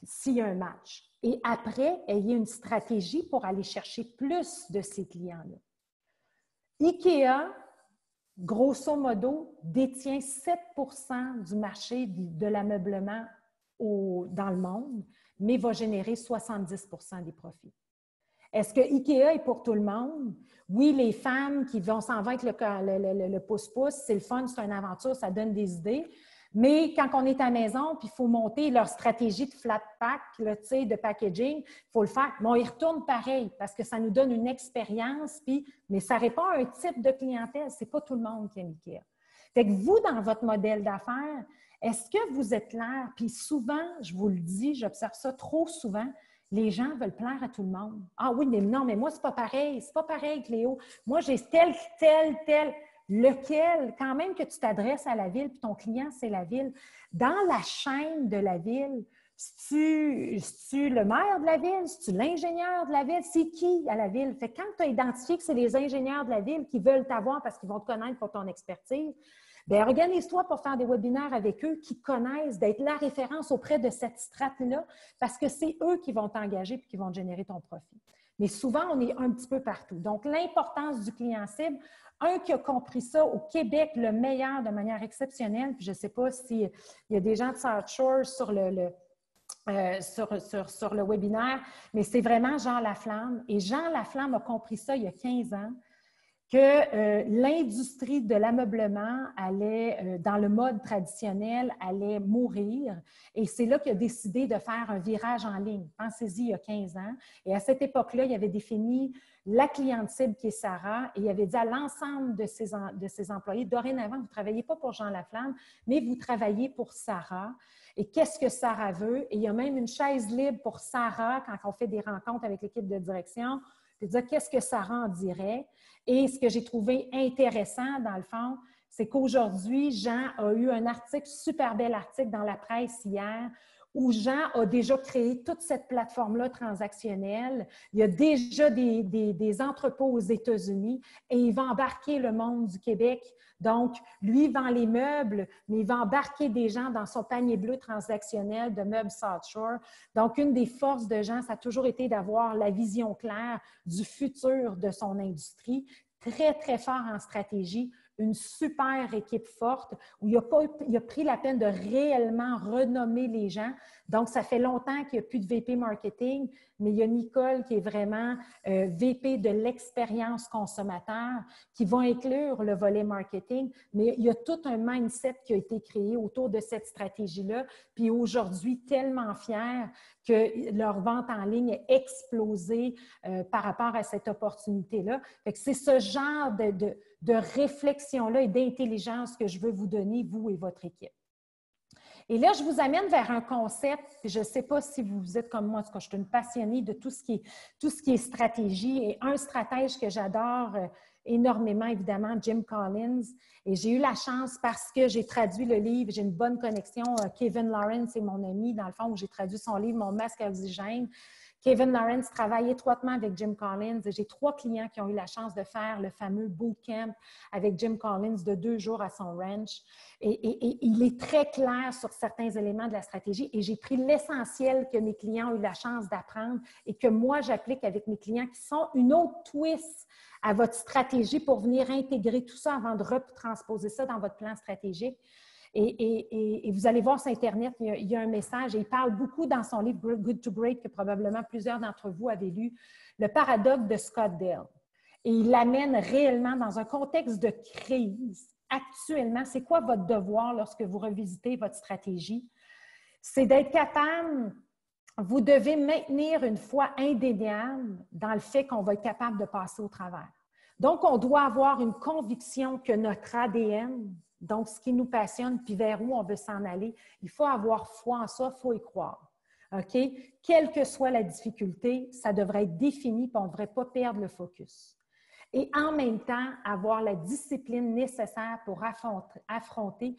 s'il y a un match. Et après, ayez une stratégie pour aller chercher plus de ces clients-là. IKEA, grosso modo, détient 7 du marché de l'ameublement dans le monde, mais va générer 70 des profits. Est-ce que IKEA est pour tout le monde? Oui, les femmes qui vont s'en vaincre le pouce-pouce, c'est le fun, c'est une aventure, ça donne des idées. Mais quand on est à la maison, puis il faut monter leur stratégie de flat pack, là, de packaging, il faut le faire. Mais on y retourne pareil parce que ça nous donne une expérience, mais ça répond à un type de clientèle. Ce n'est pas tout le monde qui aime IKEA. Fait que vous, dans votre modèle d'affaires, est-ce que vous êtes clair? Puis souvent, je vous le dis, j'observe ça trop souvent, les gens veulent plaire à tout le monde. Ah oui, mais non, mais moi, c'est pas pareil. C'est pas pareil, Cléo. Moi, j'ai tel. Lequel, quand même que tu t'adresses à la ville, puis ton client, c'est la ville, dans la chaîne de la ville, c'est-tu le maire de la ville, c'est-tu l'ingénieur de la ville, c'est qui à la ville? Fait que quand tu as identifié que c'est les ingénieurs de la ville qui veulent t'avoir parce qu'ils vont te connaître pour ton expertise, bien, organise-toi pour faire des webinaires avec eux qui connaissent, d'être la référence auprès de cette strate-là, parce que c'est eux qui vont t'engager et qui vont te générer ton profit. Mais souvent, on est un petit peu partout. Donc, l'importance du client cible, un qui a compris ça au Québec, le meilleur de manière exceptionnelle, puis je ne sais pas s'il y a des gens de South Shore sur le webinaire, mais c'est vraiment Jean Laflamme. Et Jean Laflamme a compris ça il y a 15 ans, que l'industrie de l'ameublement allait, dans le mode traditionnel, allait mourir. Et c'est là qu'il a décidé de faire un virage en ligne. Pensez-y, il y a 15 ans. Et à cette époque-là, il avait défini la cliente cible qui est Sarah et il avait dit à l'ensemble de ses employés, dorénavant, vous ne travaillez pas pour Jean Laflamme, mais vous travaillez pour Sarah. Et qu'est-ce que Sarah veut? Et il y a même une chaise libre pour Sarah quand on fait des rencontres avec l'équipe de direction, de dire qu'est-ce que Sarah en dirait. Et ce que j'ai trouvé intéressant, dans le fond, c'est qu'aujourd'hui, Jean a eu un article, super bel article dans la presse hier, où Jean a déjà créé toute cette plateforme-là transactionnelle. Il y a déjà des entrepôts aux États-Unis et il va embarquer le monde du Québec. Donc, lui, il vend les meubles, mais il va embarquer des gens dans son panier bleu transactionnel de meubles South Shore. Donc, une des forces de Jean, ça a toujours été d'avoir la vision claire du futur de son industrie, très, très fort en stratégie, une super équipe forte où il a pris la peine de réellement renommer les gens. Donc, ça fait longtemps qu'il n'y a plus de VP marketing, mais il y a Nicole qui est vraiment VP de l'expérience consommateur qui va inclure le volet marketing, mais il y a tout un mindset qui a été créé autour de cette stratégie-là. Puis aujourd'hui, tellement fiers que leur vente en ligne est explosée par rapport à cette opportunité-là. C'est ce genre de réflexion-là et d'intelligence que je veux vous donner, vous et votre équipe. Et là, je vous amène vers un concept, puis je ne sais pas si vous êtes comme moi, parce que je suis une passionnée de tout ce qui est stratégie, et un stratège que j'adore énormément, évidemment, Jim Collins. Et j'ai eu la chance, parce que j'ai traduit le livre, j'ai une bonne connexion, Kevin Lawrence est mon ami, dans le fond, où j'ai traduit son livre, Mon masque à oxygène. Kevin Lawrence travaille étroitement avec Jim Collins. J'ai 3 clients qui ont eu la chance de faire le fameux bootcamp avec Jim Collins de 2 jours à son ranch. Et il est très clair sur certains éléments de la stratégie. Et j'ai pris l'essentiel que mes clients ont eu la chance d'apprendre et que moi, j'applique avec mes clients qui sont une autre twist à votre stratégie pour venir intégrer tout ça avant de retransposer ça dans votre plan stratégique. Et vous allez voir sur Internet, il y a un message et il parle beaucoup dans son livre Good to Great, que probablement plusieurs d'entre vous avez lu, le paradoxe de Scott Dale. Et il l'amène réellement dans un contexte de crise. Actuellement, c'est quoi votre devoir lorsque vous revisitez votre stratégie? C'est d'être capable, vous devez maintenir une foi indéniable dans le fait qu'on va être capable de passer au travers. Donc, on doit avoir une conviction que notre ADN, donc ce qui nous passionne, puis vers où on veut s'en aller, il faut avoir foi en ça, il faut y croire. OK? Quelle que soit la difficulté, ça devrait être défini, puis on ne devrait pas perdre le focus. Et en même temps, avoir la discipline nécessaire pour affronter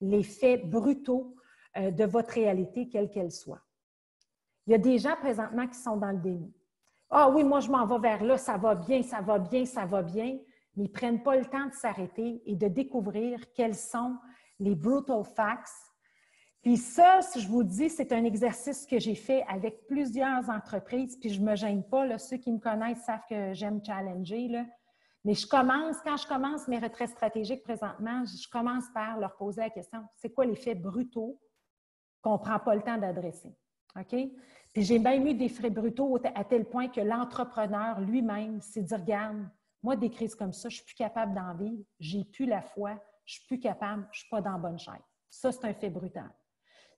les faits brutaux de votre réalité, quelle qu'elle soit. Il y a des gens présentement qui sont dans le déni. Ah oui, moi je m'en vais vers là, ça va bien, ça va bien, ça va bien, mais ils ne prennent pas le temps de s'arrêter et de découvrir quels sont les brutal facts. Puis ça, si je vous dis, c'est un exercice que j'ai fait avec plusieurs entreprises, puis je ne me gêne pas, là, ceux qui me connaissent savent que j'aime challenger, là. Mais quand je commence mes retraites stratégiques présentement, je commence par leur poser la question, c'est quoi les faits brutaux qu'on ne prend pas le temps d'adresser? OK? Puis j'ai même eu des faits brutaux à tel point que l'entrepreneur lui-même s'est dit, regarde, moi, des crises comme ça, je ne suis plus capable d'en vivre, j'ai plus la foi, je ne suis plus capable, je ne suis pas dans la bonne chaise. Ça, c'est un fait brutal.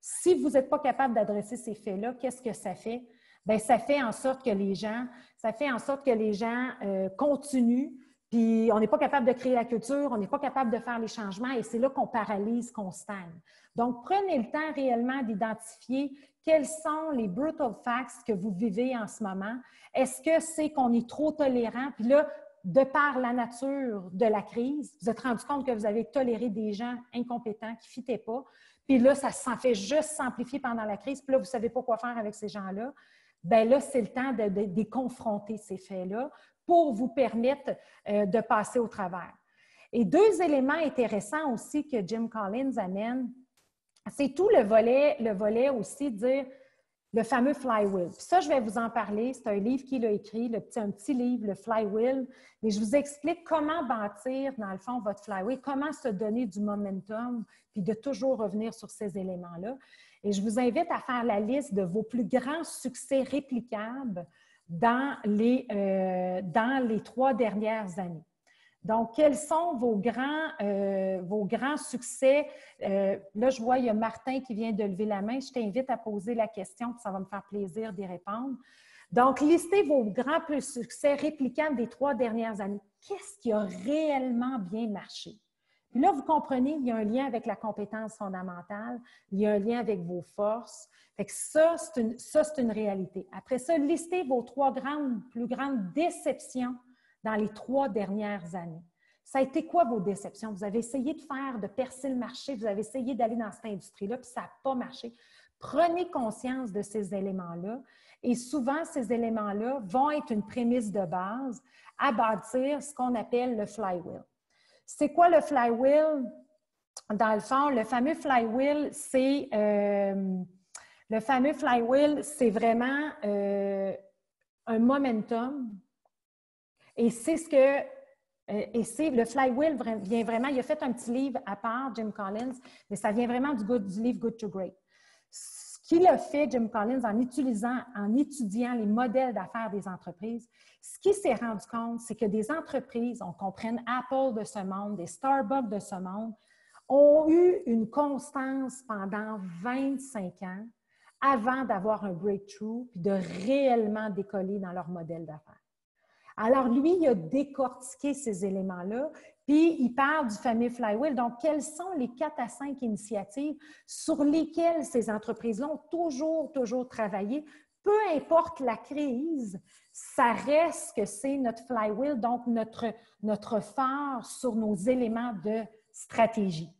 Si vous n'êtes pas capable d'adresser ces faits-là, qu'est-ce que ça fait? Bien, ça fait en sorte que les gens continuent, puis on n'est pas capable de créer la culture, on n'est pas capable de faire les changements et c'est là qu'on paralyse, qu'on stagne. Donc, prenez le temps réellement d'identifier quels sont les brutal facts que vous vivez en ce moment. Est-ce que c'est qu'on est trop tolérant? Puis là, de par la nature de la crise, vous êtes rendu compte que vous avez toléré des gens incompétents qui ne fitaient pas. Puis là, ça s'en fait juste s'amplifier pendant la crise. Puis là, vous ne savez pas quoi faire avec ces gens-là. Bien là, c'est le temps de confronter ces faits-là pour vous permettre de passer au travers. Et 2 éléments intéressants aussi que Jim Collins amène, c'est tout le volet aussi de dire le fameux flywheel. Puis ça, je vais vous en parler. C'est un livre qu'il a écrit, un petit livre, le flywheel. Mais je vous explique comment bâtir, dans le fond, votre flywheel, comment se donner du momentum, puis de toujours revenir sur ces éléments-là. Et je vous invite à faire la liste de vos plus grands succès réplicables dans les 3 dernières années. Donc, quels sont vos grands succès? Là, je vois, il y a Martin qui vient de lever la main. Je t'invite à poser la question, puis ça va me faire plaisir d'y répondre. Donc, listez vos grands succès réplicables des 3 dernières années. Qu'est-ce qui a réellement bien marché? Puis là, vous comprenez, il y a un lien avec la compétence fondamentale, il y a un lien avec vos forces. Fait que ça, c'est une réalité. Après ça, listez vos 3 plus grandes déceptions dans les 3 dernières années. Ça a été quoi vos déceptions? Vous avez essayé de percer le marché, vous avez essayé d'aller dans cette industrie-là, puis ça n'a pas marché. Prenez conscience de ces éléments-là et souvent, ces éléments-là vont être une prémisse de base à bâtir ce qu'on appelle le flywheel. C'est quoi le flywheel? Dans le fond, le fameux flywheel, c'est vraiment un momentum. Et c'est le flywheel vient vraiment, il a fait un petit livre à part, Jim Collins, mais ça vient vraiment du livre Good to Great. Ce qu'il a fait, Jim Collins, en étudiant les modèles d'affaires des entreprises, ce qu'il s'est rendu compte, c'est que des entreprises, on comprenne Apple de ce monde, des Starbucks de ce monde, ont eu une constance pendant 25 ans avant d'avoir un breakthrough puis de réellement décoller dans leur modèle d'affaires. Alors, lui, il a décortiqué ces éléments-là, Puis, il parle du fameux flywheel. Donc, quelles sont les 4 à 5 initiatives sur lesquelles ces entreprises-là ont toujours travaillé? Peu importe la crise, ça reste que c'est notre flywheel, donc notre phare sur nos éléments de stratégie.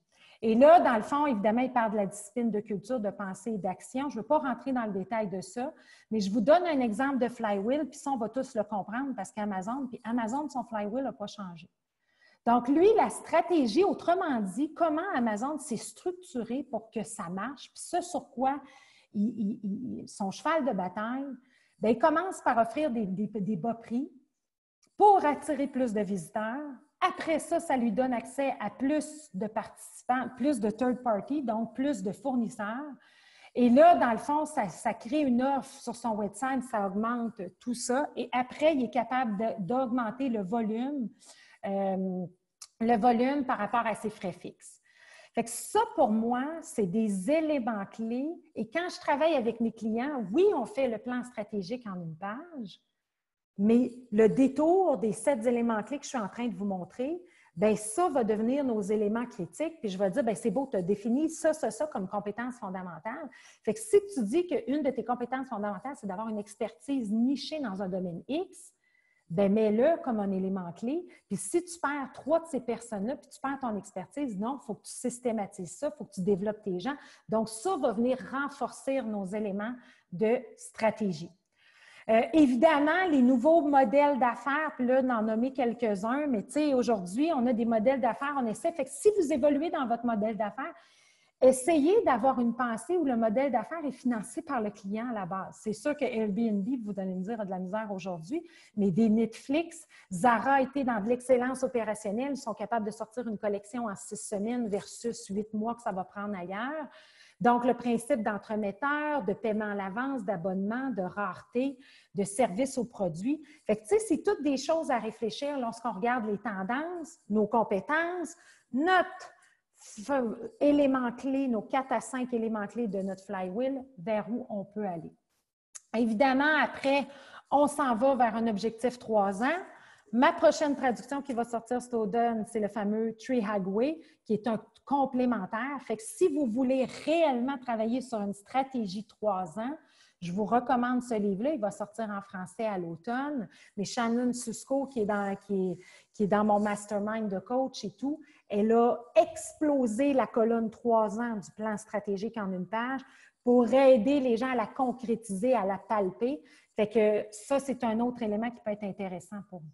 Et là, dans le fond, évidemment, il parle de la discipline de culture, de pensée et d'action. Je ne veux pas rentrer dans le détail de ça, mais je vous donne un exemple de flywheel, puis ça, on va tous le comprendre parce qu'Amazon, puis Amazon, son flywheel n'a pas changé. Donc, lui, la stratégie, autrement dit, comment Amazon s'est structuré pour que ça marche, puis ce sur quoi son cheval de bataille, bien, il commence par offrir des bas prix pour attirer plus de visiteurs. Après ça, ça lui donne accès à plus de participants, plus de third party, donc plus de fournisseurs. Et là, dans le fond, ça crée une offre sur son website, ça augmente tout ça. Et après, il est capable d'augmenter le volume par rapport à ses frais fixes. Fait que ça, pour moi, c'est des éléments clés. Et quand je travaille avec mes clients, oui, on fait le plan stratégique en une page, mais le détour des 7 éléments clés que je suis en train de vous montrer, bien, ça va devenir nos éléments critiques. Puis je vais dire, bien, c'est beau, tu as défini ça comme compétence fondamentale. Fait que si tu dis qu'une de tes compétences fondamentales, c'est d'avoir une expertise nichée dans un domaine X, bien, mets-le comme un élément clé. Puis si tu perds 3 de ces personnes-là, puis tu perds ton expertise, non, il faut que tu systématises ça, il faut que tu développes tes gens. Donc, ça va venir renforcer nos éléments de stratégie. Évidemment, les nouveaux modèles d'affaires, puis là, d'en nommer quelques-uns, mais tu sais, aujourd'hui, on a des modèles d'affaires, on essaie. Fait que si vous évoluez dans votre modèle d'affaires, essayez d'avoir une pensée où le modèle d'affaires est financé par le client à la base. C'est sûr que Airbnb, vous allez me dire, a de la misère aujourd'hui, mais des Netflix, Zara a été dans de l'excellence opérationnelle, ils sont capables de sortir une collection en 6 semaines versus 8 mois que ça va prendre ailleurs. Donc, le principe d'entremetteur, de paiement à l'avance, d'abonnement, de rareté, de service aux produits. Fait que, tu sais, c'est toutes des choses à réfléchir lorsqu'on regarde les tendances, nos compétences, notre élément clé, nos 4 à 5 éléments clés de notre flywheel, vers où on peut aller. Évidemment, après, on s'en va vers un objectif 3 ans. Ma prochaine traduction qui va sortir cet automne, c'est le fameux Tree Hagway, qui est un complémentaire. Fait que si vous voulez réellement travailler sur une stratégie 3 ans, je vous recommande ce livre-là. Il va sortir en français à l'automne. Mais Shannon Susko, qui est dans mon mastermind de coach et tout, elle a explosé la colonne 3 ans du plan stratégique en une page pour aider les gens à la concrétiser, à la palper. Fait que ça, c'est un autre élément qui peut être intéressant pour vous.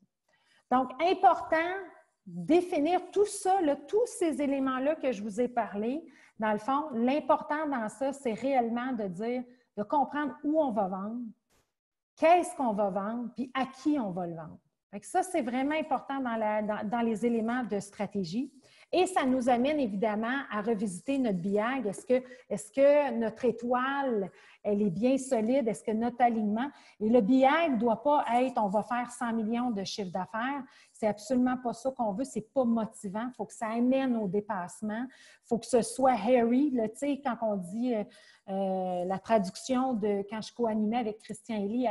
Donc, important, définir tout ça, là, tous ces éléments-là que je vous ai parlé. Dans le fond, l'important dans ça, c'est réellement de comprendre où on va vendre, qu'est-ce qu'on va vendre, puis à qui on va le vendre. Fait que ça, c'est vraiment important dans les éléments de stratégie. Et ça nous amène évidemment à revisiter notre BIAG. Est-ce que notre étoile, elle est bien solide? Est-ce que notre alignement? Et le BIAG ne doit pas être « on va faire 100 millions de chiffre d'affaires ». C'est absolument pas ça qu'on veut. C'est pas motivant. Il faut que ça amène au dépassement. Il faut que ce soit hairy. Tu sais, quand on dit la traduction de quand je co-animais avec Christian Elie,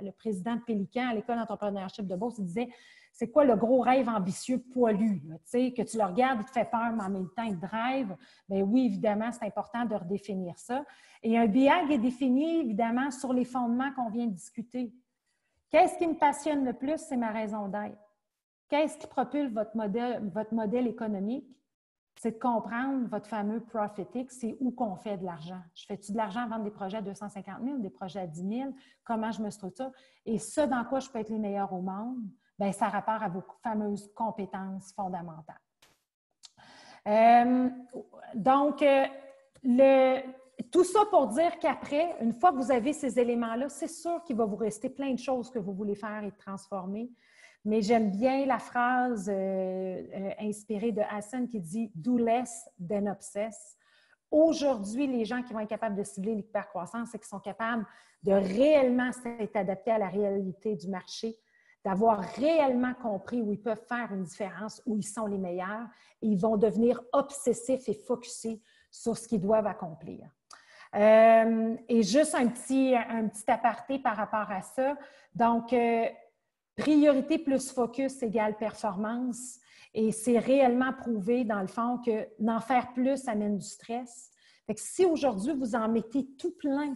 le président de Pélican à l'École d'entrepreneurship de Beauce, il disait c'est quoi le gros rêve ambitieux poilu, là, que tu le regardes, il te fait peur, mais en même temps, il te drive. Bien oui, évidemment, c'est important de redéfinir ça. Et un BIAG est défini, évidemment, sur les fondements qu'on vient de discuter. Qu'est-ce qui me passionne le plus? C'est ma raison d'être. Qu'est-ce qui propulse votre modèle économique? C'est de comprendre votre fameux Profitix, c'est où qu'on fait de l'argent. Je fais-tu de l'argent à vendre des projets à 250 000, des projets à 10 000? Comment je me structure? Et ce dans quoi je peux être les meilleurs au monde? Bien, ça a rapport à vos fameuses compétences fondamentales. Tout ça pour dire qu'après, une fois que vous avez ces éléments-là, c'est sûr qu'il va vous rester plein de choses que vous voulez faire et transformer. Mais j'aime bien la phrase inspirée de Hassan qui dit « Do less than obsess ». Aujourd'hui, les gens qui vont être capables de cibler l'hypercroissance, c'est qu'ils sont capables de réellement s'être adaptés à la réalité du marché, d'avoir réellement compris où ils peuvent faire une différence, où ils sont les meilleurs, et ils vont devenir obsessifs et focusés sur ce qu'ils doivent accomplir. Et juste un petit aparté par rapport à ça. Donc, priorité plus focus égale performance. Et c'est réellement prouvé, dans le fond, que d'en faire plus amène du stress. Fait que si aujourd'hui, vous en mettez tout plein,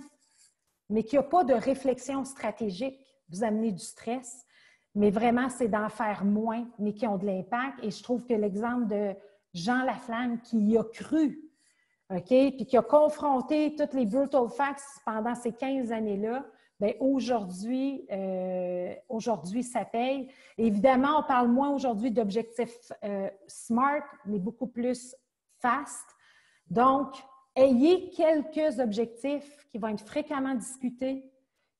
mais qu'il n'y a pas de réflexion stratégique, vous amenez du stress, mais vraiment, c'est d'en faire moins, mais qui ont de l'impact. Et je trouve que l'exemple de Jean Laflamme, qui y a cru, OK, puis qui a confronté toutes les brutal facts pendant ces 15 années-là, bien aujourd'hui, ça paye. Évidemment, on parle moins aujourd'hui d'objectifs SMART, mais beaucoup plus fast. Donc, ayez quelques objectifs qui vont être fréquemment discutés,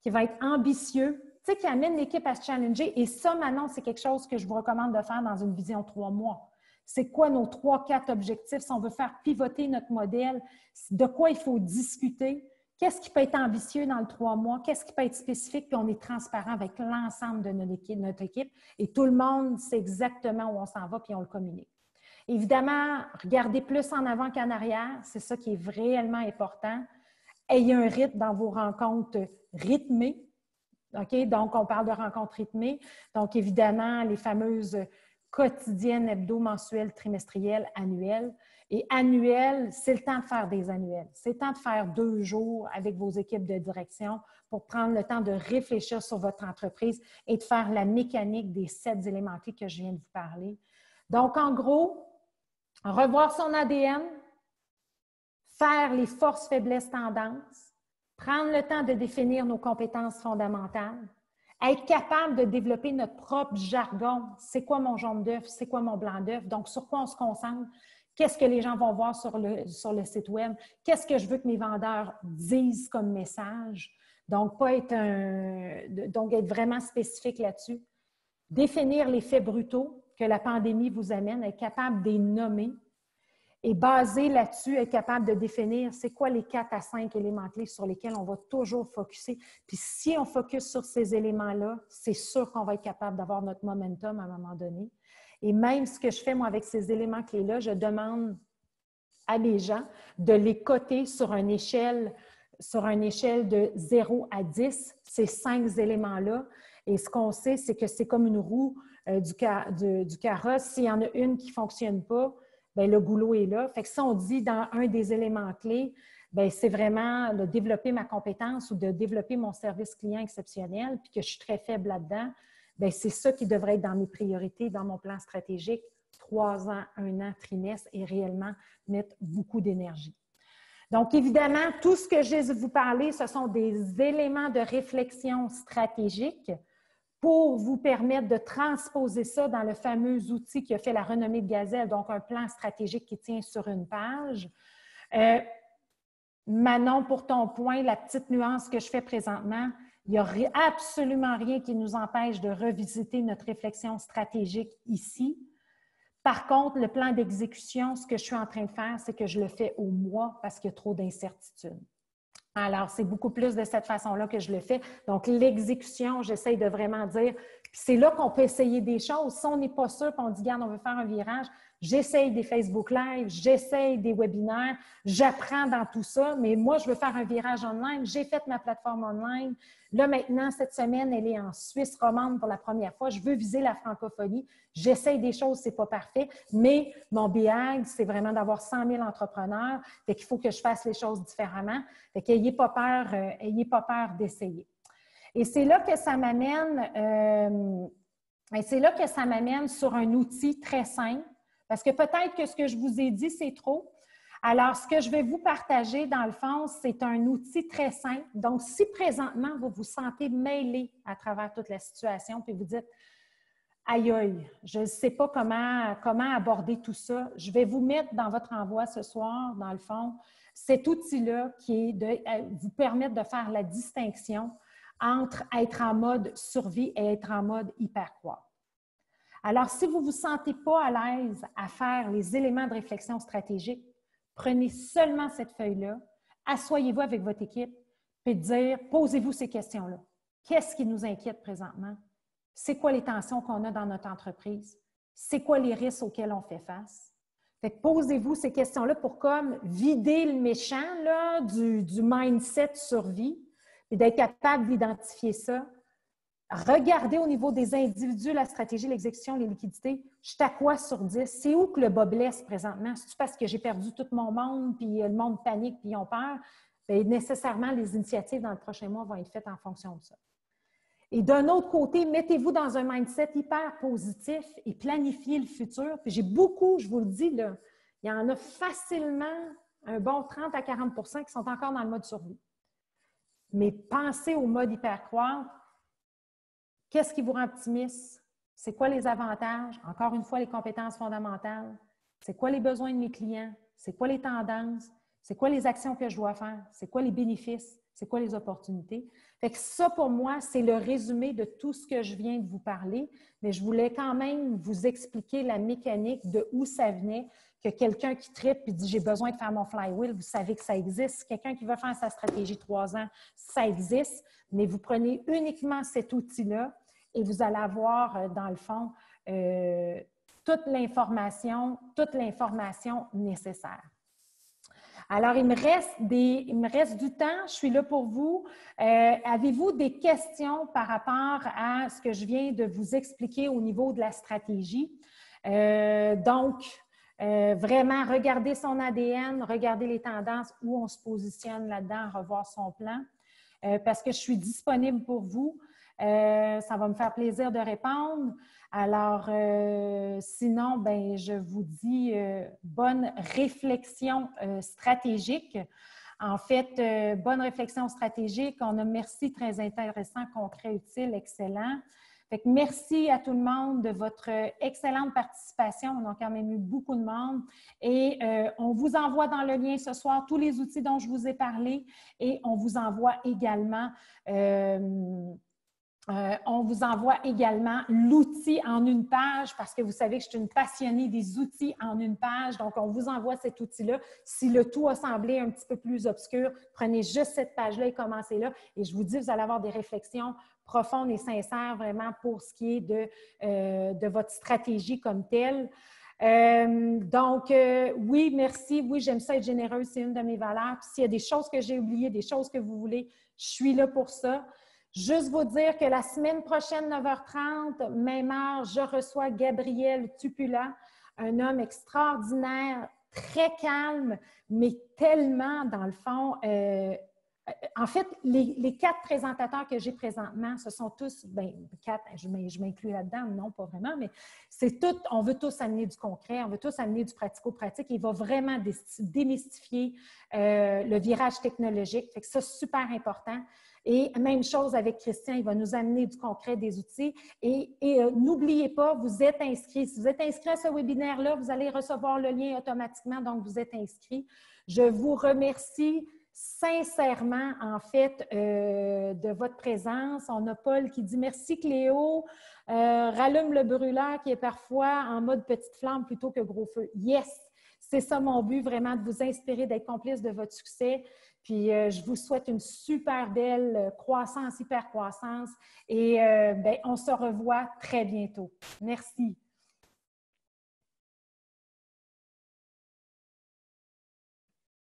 qui vont être ambitieux, tu sais, qui amènent l'équipe à se challenger. Et ça, Manon, c'est quelque chose que je vous recommande de faire dans une vision 3 mois. C'est quoi nos 3-4 objectifs? Si on veut faire pivoter notre modèle, de quoi il faut discuter? Qu'est-ce qui peut être ambitieux dans le 3 mois? Qu'est-ce qui peut être spécifique? Puis on est transparent avec l'ensemble de notre équipe. Et tout le monde sait exactement où on s'en va, puis on le communique. Évidemment, regardez plus en avant qu'en arrière. C'est ça qui est réellement important. Ayez un rythme dans vos rencontres rythmées. OK? Donc, on parle de rencontres rythmées. Donc, évidemment, les fameuses quotidiennes, hebdo, mensuelles, trimestrielles, annuelles. Et annuelles, c'est le temps de faire des annuelles. C'est le temps de faire 2 jours avec vos équipes de direction pour prendre le temps de réfléchir sur votre entreprise et de faire la mécanique des 7 éléments clés que je viens de vous parler. Donc, en gros, revoir son ADN, faire les forces, faiblesses, tendances, prendre le temps de définir nos compétences fondamentales, être capable de développer notre propre jargon. C'est quoi mon jaune d'œuf? C'est quoi mon blanc d'œuf? Donc, sur quoi on se concentre? Qu'est-ce que les gens vont voir sur le site web? Qu'est-ce que je veux que mes vendeurs disent comme message? Donc, être vraiment spécifique là-dessus. Définir les faits brutaux que la pandémie vous amène, être capable de les nommer et basé là-dessus, être capable de définir c'est quoi les 4 à 5 éléments clés sur lesquels on va toujours focuser. Puis si on focus sur ces éléments-là, c'est sûr qu'on va être capable d'avoir notre momentum à un moment donné. Et même ce que je fais, moi, avec ces éléments clés-là, je demande à mes gens de les coter sur une échelle de 0 à 10, ces 5 éléments-là. Et ce qu'on sait, c'est que c'est comme une roue du carrosse. S'il y en a une qui ne fonctionne pas, bien, le goulot est là. Fait que si on dit dans un des éléments clés, bien, c'est vraiment de développer ma compétence ou de développer mon service client exceptionnel, puis que je suis très faible là-dedans, bien, c'est ça qui devrait être dans mes priorités, dans mon plan stratégique, 3 ans, 1 an, trimestre, et réellement mettre beaucoup d'énergie. Donc, évidemment, tout ce que je vais vous parler, ce sont des éléments de réflexion stratégique pour vous permettre de transposer ça dans le fameux outil qui a fait la renommée de Gazelle, donc un plan stratégique qui tient sur une page. Manon, pour ton point, la petite nuance que je fais présentement, il n'y a absolument rien qui nous empêche de revisiter notre réflexion stratégique ici. Par contre, le plan d'exécution, ce que je suis en train de faire, c'est que je le fais au mois parce qu'il y a trop d'incertitudes. Alors, c'est beaucoup plus de cette façon-là que je le fais. Donc, l'exécution, j'essaie de vraiment dire, c'est là qu'on peut essayer des choses. Si on n'est pas sûr, puis on dit, regarde, on veut faire un virage, j'essaye des Facebook Live, j'essaye des webinaires, j'apprends dans tout ça, mais moi, je veux faire un virage online. J'ai fait ma plateforme online. Là, maintenant, cette semaine, elle est en Suisse romande pour la première fois. Je veux viser la francophonie. J'essaye des choses, c'est pas parfait, mais mon BIAG, c'est vraiment d'avoir 100 000 entrepreneurs. Fait qu'il faut que je fasse les choses différemment. Fait qu'ayez pas peur d'essayer. Et c'est là que ça m'amène sur un outil très simple, parce que peut-être que ce que je vous ai dit, c'est trop. Alors, ce que je vais vous partager, dans le fond, c'est un outil très simple. Donc, si présentement, vous vous sentez mêlé à travers toute la situation, puis vous dites « Aïe, aïe, je ne sais pas comment aborder tout ça », je vais vous mettre dans votre envoi ce soir, dans le fond, cet outil-là qui est de vous permettre de faire la distinction entre être en mode survie et être en mode hyper-croix. Alors, si vous ne vous sentez pas à l'aise à faire les éléments de réflexion stratégique, prenez seulement cette feuille-là, asseyez-vous avec votre équipe, puis posez-vous ces questions-là. Qu'est-ce qui nous inquiète présentement? C'est quoi les tensions qu'on a dans notre entreprise? C'est quoi les risques auxquels on fait face? Fait que posez-vous ces questions-là pour comme vider le méchant là, du mindset survie et d'être capable d'identifier ça. Regardez au niveau des individus, la stratégie, l'exécution, les liquidités. Je suis à quoi sur 10? C'est où que le bas blesse présentement? C'est parce que j'ai perdu tout mon monde, puis le monde panique, puis ils ont peur? Bien, nécessairement, les initiatives dans le prochain mois vont être faites en fonction de ça. Et d'un autre côté, mettez-vous dans un mindset hyper positif et planifiez le futur. Puis j'ai beaucoup, je vous le dis, là, il y en a facilement un bon 30 à 40 qui sont encore dans le mode survie. Mais pensez au mode hyper-croître. Qu'est-ce qui vous rend optimiste? C'est quoi les avantages? Encore une fois, les compétences fondamentales. C'est quoi les besoins de mes clients? C'est quoi les tendances? C'est quoi les actions que je dois faire? C'est quoi les bénéfices? C'est quoi les opportunités? Fait que ça, pour moi, c'est le résumé de tout ce que je viens de vous parler, mais je voulais quand même vous expliquer la mécanique de où ça venait, que quelqu'un qui trippe et dit « j'ai besoin de faire mon flywheel », vous savez que ça existe. Quelqu'un qui veut faire sa stratégie 3 ans, ça existe, mais vous prenez uniquement cet outil-là et vous allez avoir, dans le fond, toute l'information nécessaire. Alors, il me reste du temps. Je suis là pour vous. Avez-vous des questions par rapport à ce que je viens de vous expliquer au niveau de la stratégie? Donc, vraiment, regardez son ADN, regardez les tendances, où on se positionne là-dedans, revoir son plan, parce que je suis disponible pour vous. Ça va me faire plaisir de répondre. Alors, sinon, ben, je vous dis bonne réflexion stratégique. En fait, bonne réflexion stratégique. On a merci, très intéressant, concret, utile, excellent. Fait que merci à tout le monde de votre excellente participation. On a quand même eu beaucoup de monde. Et on vous envoie dans le lien ce soir tous les outils dont je vous ai parlé et on vous envoie également l'outil en une page parce que vous savez que je suis une passionnée des outils en une page. Donc, on vous envoie cet outil-là. Si le tout a semblé un petit peu plus obscur, prenez juste cette page-là et commencez là. Et je vous dis, vous allez avoir des réflexions profondes et sincères vraiment pour ce qui est de votre stratégie comme telle. Oui, merci. Oui, j'aime ça être généreuse. C'est une de mes valeurs. Puis s'il y a des choses que j'ai oubliées, des choses que vous voulez, je suis là pour ça. Juste vous dire que la semaine prochaine, 9h30, même heure, je reçois Gabriel Tupula, un homme extraordinaire, très calme, mais tellement, dans le fond, en fait, les 4 présentateurs que j'ai présentement, ce sont tous, bien, 4, je m'inclus là-dedans, non, pas vraiment, mais c'est tout, on veut tous amener du concret, on veut tous amener du pratico-pratique. Il va vraiment démystifier le virage technologique. Fait que ça, c'est super important. Et même chose avec Christian, il va nous amener du concret, des outils. Et n'oubliez pas, vous êtes inscrit. Si vous êtes inscrit à ce webinaire-là, vous allez recevoir le lien automatiquement, donc vous êtes inscrit. Je vous remercie sincèrement, en fait, de votre présence. On a Paul qui dit « Merci Cléo, rallume le brûleur qui est parfois en mode petite flamme plutôt que gros feu. » Yes! C'est ça mon but, vraiment, de vous inspirer, d'être complice de votre succès. Puis, je vous souhaite une super belle croissance, hyper croissance. Et on se revoit très bientôt. Merci.